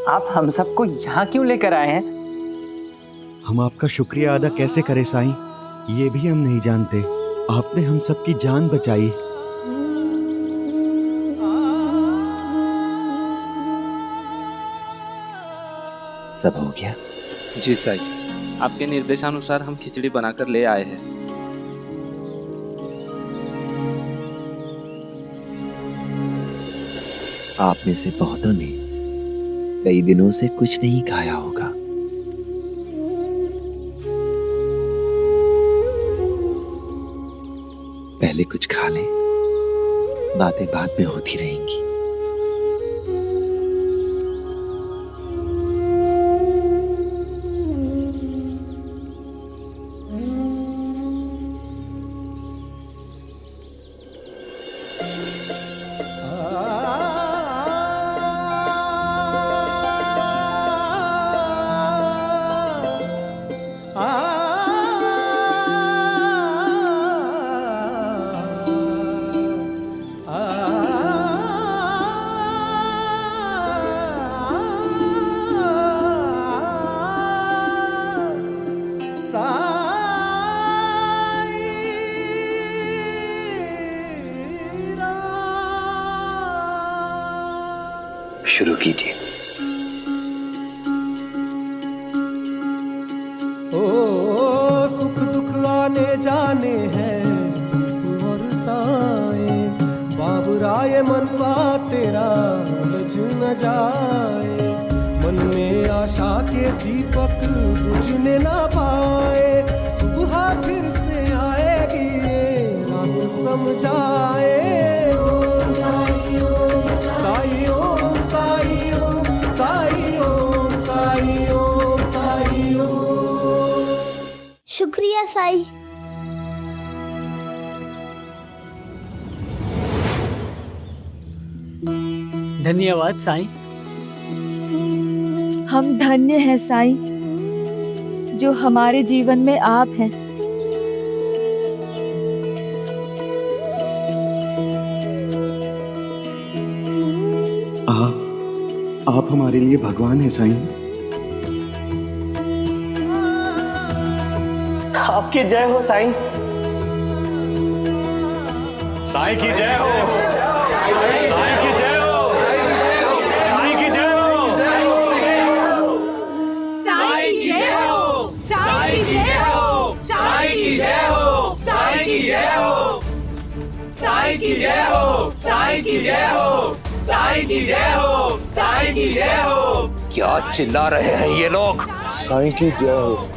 S11: आप हम सबको यहाँ क्यों लेकर आए हैं?
S21: हम आपका शुक्रिया अदा कैसे करें साईं, ये भी हम नहीं जानते। आपने हम सबकी जान बचाई।
S1: सब हो गया?
S22: जी साईं, आपके निर्देशानुसार हम खिचड़ी बनाकर ले आए हैं।
S1: आप में से बहुतों ने कई दिनों से कुछ नहीं खाया होगा। पहले कुछ खा लें, बातें बाद में होती रहेंगी। शुरू कीजिए।
S6: ओ सुख दुख आने जाने हैं धूप और साए, बाबुराए मनवा तेरा उलझ न जाए। मन में आशा के दीपक बुझने ना पाए, सुबह फिर से आएगी रात समझाए।
S17: शुक्रिया साईं।
S8: धन्यवाद साईं।
S3: हम धन्य हैं साईं, जो हमारे जीवन में आप हैं।
S21: आप हमारे लिए भगवान हैं साईं।
S12: आपकी जय हो साईं।
S2: साईं की जय हो, साईं की जय हो, साईं की जय हो,
S10: साईं की जय हो, साईं की जय हो, साईं की जय हो, साईं की जय हो, साईं की जय हो, साईं की जय हो, साईं की जय हो, साईं की जय हो।
S2: क्या चिल्ला रहे हैं ये लोग?
S16: साईं की जय हो।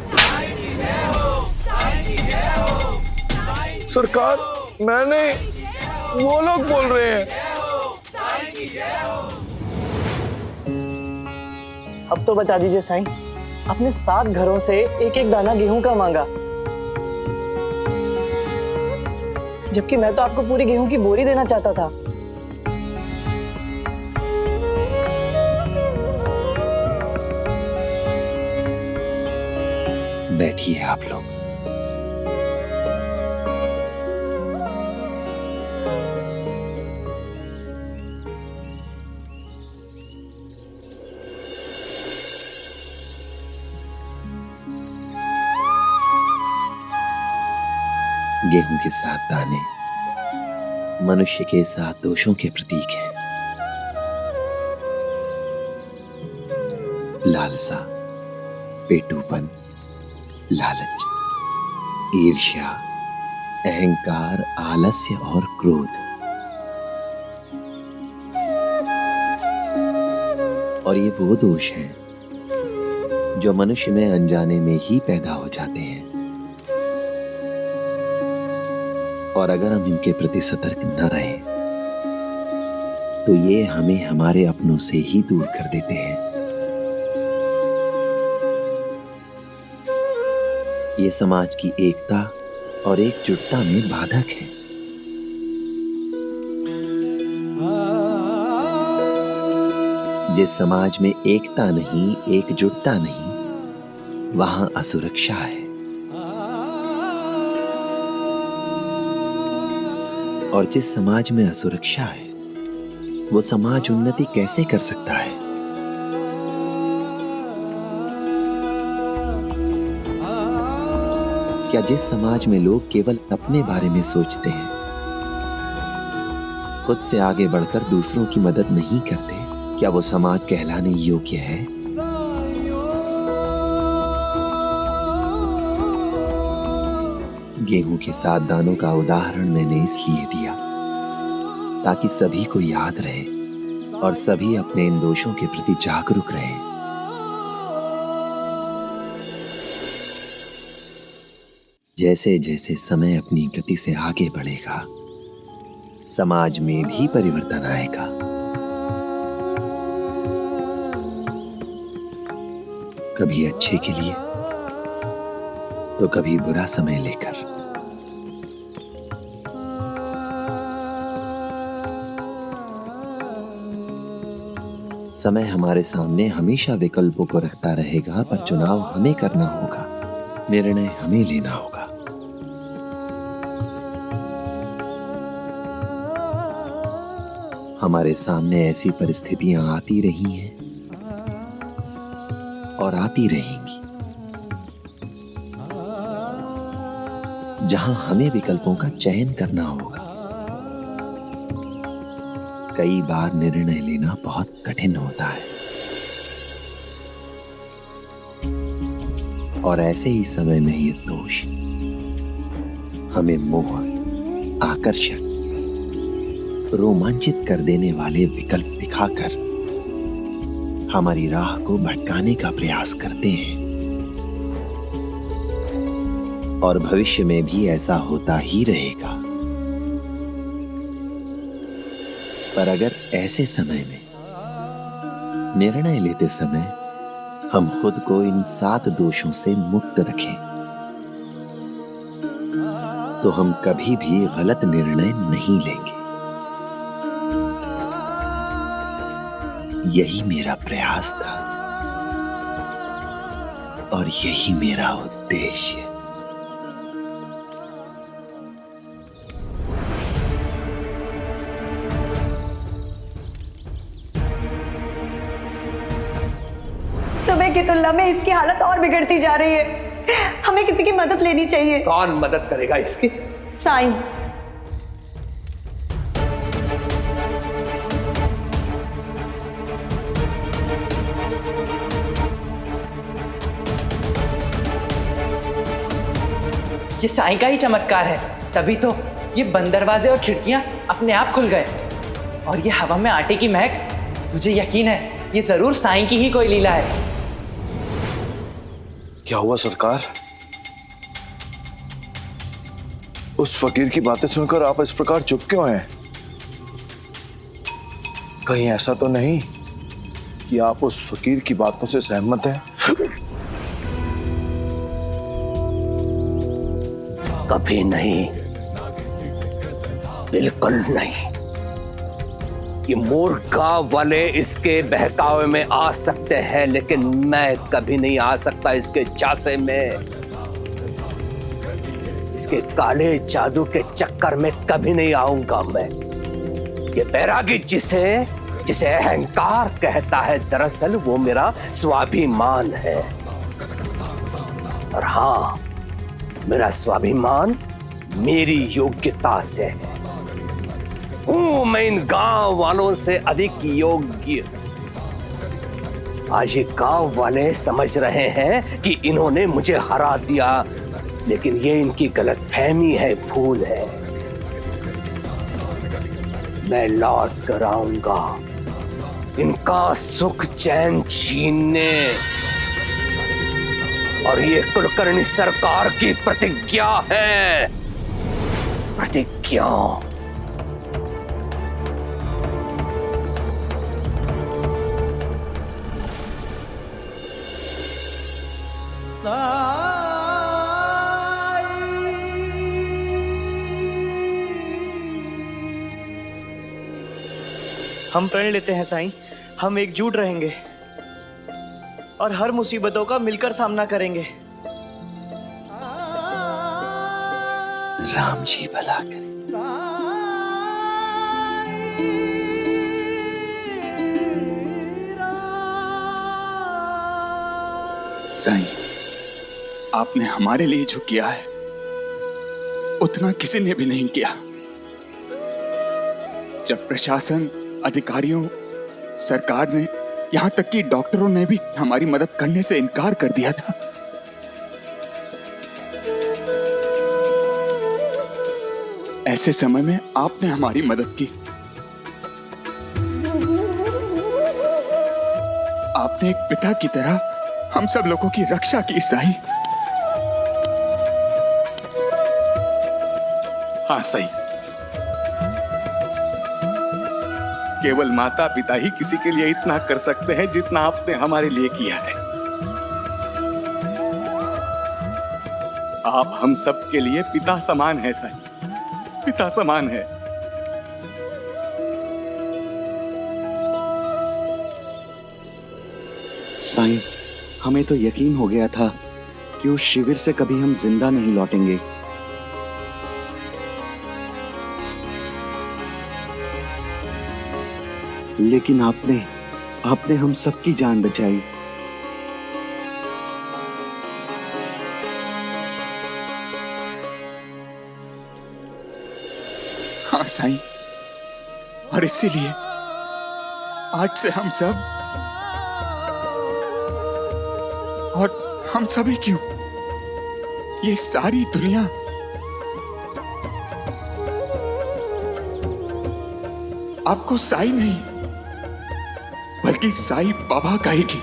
S16: सरकार, मैं नहीं, वो लोग बोल रहे हैं।
S12: अब तो बता दीजिए साईं, आपने 7 घरों से एक एक दाना गेहूं का मांगा, जबकि मैं तो आपको पूरी गेहूं की बोरी देना चाहता था।
S1: बैठिए आप लोग। गेहूं के 7 दाने मनुष्य के 7 दोषों के प्रतीक हैं। लालसा, पेटूपन, लालच, ईर्ष्या, अहंकार, आलस्य और क्रोध। और ये वो दोष हैं जो मनुष्य में अनजाने में ही पैदा हो जाते हैं, और अगर हम इनके प्रति सतर्क न रहें तो ये हमें हमारे अपनों से ही दूर कर देते हैं। ये समाज की एकता और एकजुटता में बाधक है। जिस समाज में एकता नहीं, एकजुटता नहीं, वहां असुरक्षा है। और जिस समाज में असुरक्षा है, वो समाज उन्नति कैसे कर सकता है? क्या जिस समाज में लोग केवल अपने बारे में सोचते हैं, खुद से आगे बढ़कर दूसरों की मदद नहीं करते, क्या वो समाज कहलाने योग्य है? गेहूं के 7 दानों का उदाहरण मैंने इसलिए दिया ताकि सभी को याद रहे और सभी अपने इन दोषों के प्रति जागरूक रहें। जैसे जैसे समय अपनी गति से आगे बढ़ेगा, समाज में भी परिवर्तन आएगा। कभी अच्छे के लिए तो कभी बुरा समय लेकर। समय हमारे सामने हमेशा विकल्पों को रखता रहेगा, पर चुनाव हमें करना होगा, निर्णय हमें लेना होगा। हमारे सामने ऐसी परिस्थितियां आती रही हैं और आती रहेंगी जहां हमें विकल्पों का चयन करना होगा। कई बार निर्णय लेना बहुत कठिन होता है और ऐसे ही समय में ये दोष हमें मोह, आकर्षक, रोमांचित कर देने वाले विकल्प दिखाकर हमारी राह को भटकाने का प्रयास करते हैं। और भविष्य में भी ऐसा होता ही रहेगा। पर अगर ऐसे समय में निर्णय लेते समय हम खुद को इन 7 दोषों से मुक्त रखें तो हम कभी भी गलत निर्णय नहीं लेंगे। यही मेरा प्रयास था और यही मेरा उद्देश्य।
S9: सुबह की तुलना में इसकी हालत और बिगड़ती जा रही है। हमें किसी की मदद लेनी चाहिए।
S2: कौन मदद करेगा इसकी?
S9: साईं।
S11: ये साईं का ही चमत्कार है, तभी तो ये बंद दरवाजे और खिड़कियां अपने आप खुल गए। और ये हवा में आटे की महक, मुझे यकीन है ये जरूर साईं की ही कोई लीला है।
S16: क्या हुआ सरकार? उस फकीर की बातें सुनकर आप इस प्रकार चुप क्यों हैं? कहीं ऐसा तो नहीं कि आप उस फकीर की बातों से सहमत हैं?
S2: कभी नहीं, बिल्कुल नहीं। ये मूर्ख गांव वाले इसके बहकावे में आ सकते हैं, लेकिन मैं कभी नहीं आ सकता इसके झांसे में। इसके काले जादू के चक्कर में कभी नहीं आऊंगा मैं। ये बैरागी जिसे अहंकार कहता है, दरअसल वो मेरा स्वाभिमान है। और हाँ, मेरा स्वाभिमान मेरी योग्यता से है। हूं मैं इन गांव वालों से अधिक योग्य। आज ये गांव वाले समझ रहे हैं कि इन्होंने मुझे हरा दिया, लेकिन ये इनकी गलतफहमी है, भूल है। मैं लौट कर आऊंगा इनका सुख चैन छीनने। और ये कुलकर्णी सरकार की प्रतिज्ञा है, प्रतिज्ञा।
S12: हम प्रण लेते हैं साईं, हम एकजुट रहेंगे और हर मुसीबतों का मिलकर सामना करेंगे।
S1: राम जी भला करे।
S13: साईं, आपने हमारे लिए जो किया है उतना किसी ने भी नहीं किया। जब प्रशासन, अधिकारियों, सरकार ने, यहां तक कि डॉक्टरों ने भी हमारी मदद करने से इनकार कर दिया था, ऐसे समय में आपने हमारी मदद की। आपने एक पिता की तरह हम सब लोगों की रक्षा की साईं। हाँ साईं, केवल माता पिता ही किसी के लिए इतना कर सकते हैं जितना आपने हमारे लिए किया है। आप हम सब के लिए पिता समान है साईं, पिता समान है।
S21: साईं, हमें तो यकीन हो गया था कि उस शिविर से कभी हम जिंदा नहीं लौटेंगे। लेकिन आपने हम सबकी जान बचाई।
S13: हाँ साईं, और इसीलिए आज से हम सब, और हम सभी क्यों, ये सारी दुनिया आपको साईं नहीं बल्कि साईं बाबा कहेगी।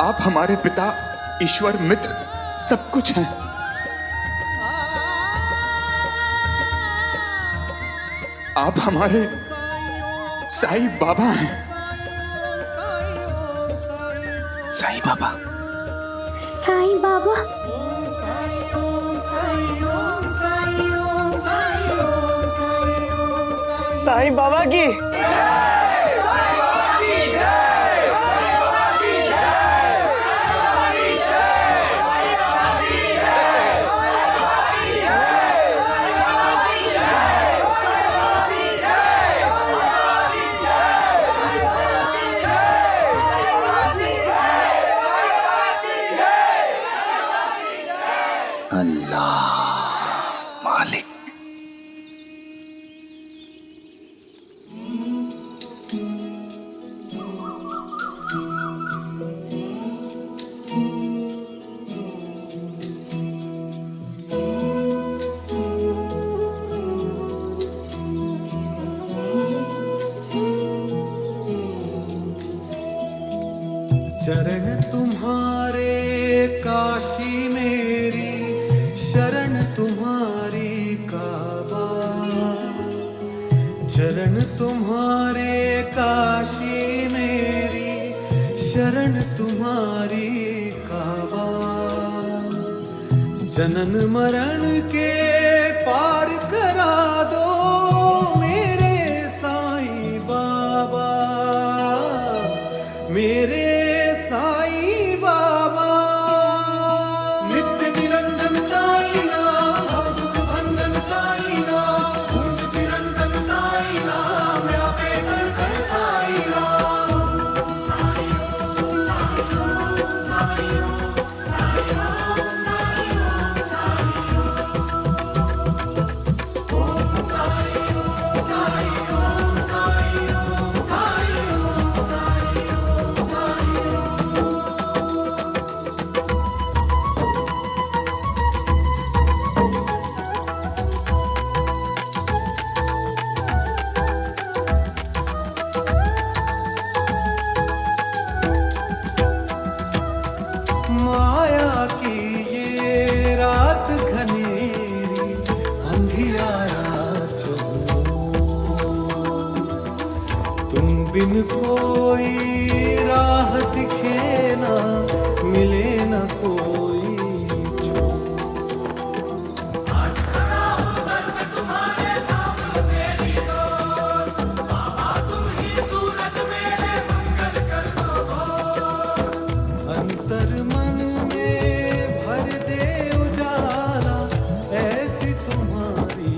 S13: आप हमारे पिता, ईश्वर, मित्र, सब कुछ हैं। आप हमारे साईं बाबा हैं।
S1: साईं बाबा,
S17: साईं बाबा,
S12: साईं बाबा की
S1: मालिक।
S6: चरण तुम्हारे काशी मेरी, शरण तुम्हारी काबा। चरण तुम्हारे काशी मेरी, शरण तुम्हारी काबा। जनन मरण के पार करा दो मेरे साईं बाबा, मेरे साईं बाबा। नित्य निरंजन साईं नाम, भवदुख भंजन साईं नाम, कुंज चिरंतन साईं नाम, व्यापे कण कण साईं नाम। साईं ओम, साईं ओम, साईं ओम, साईं ओम, साईं ओम, साईं ओम। ओम साईं ओम, साईं ओम, साईं ओम, साईं ओम, साईं ओम, साईं ओम। माया की ये रात घनेरी, अंधियारा तुम बिन कोई राह दिखे ना, मिले न कोई जो। आज खड़ा हूँ दर पे तुम्हारे, थाम लो मेरी डोर। बाबा तुम ही सूरज मेरे, मंगल कर दो भोर। अंतर मन में भर दे उजाला, ऐसी तुम्हारी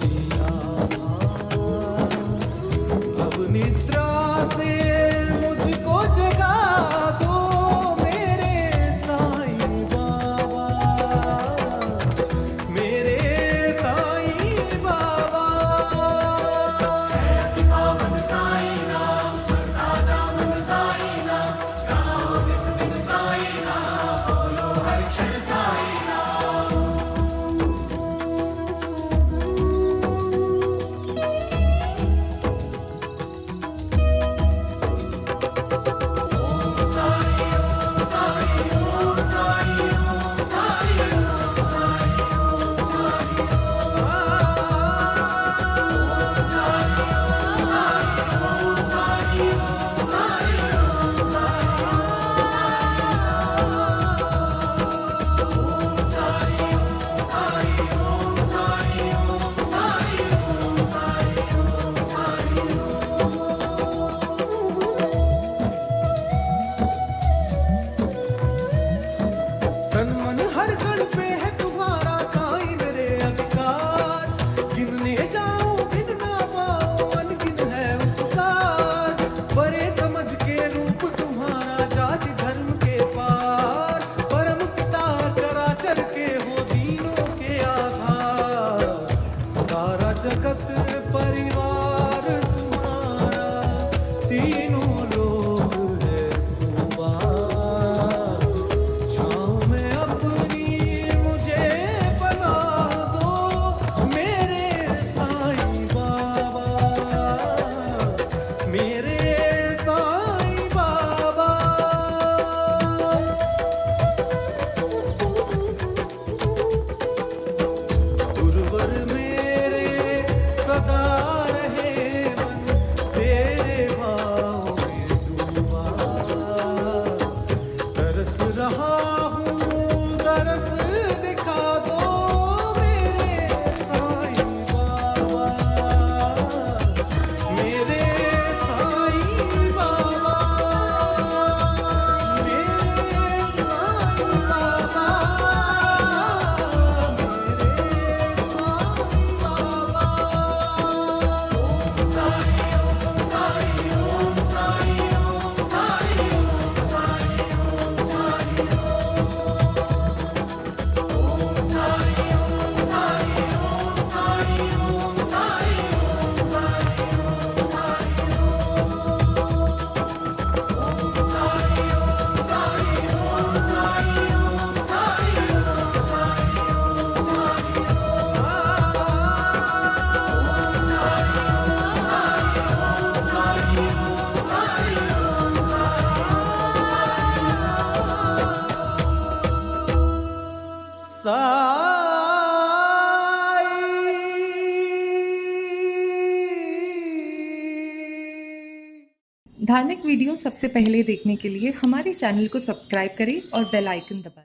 S6: अब निद्रा से मुझको जगा दो मेरे साईं बाबा।
S4: धार्मिक वीडियो सबसे पहले देखने के लिए हमारे चैनल को सब्सक्राइब करें और बेल आइकन दबाएं।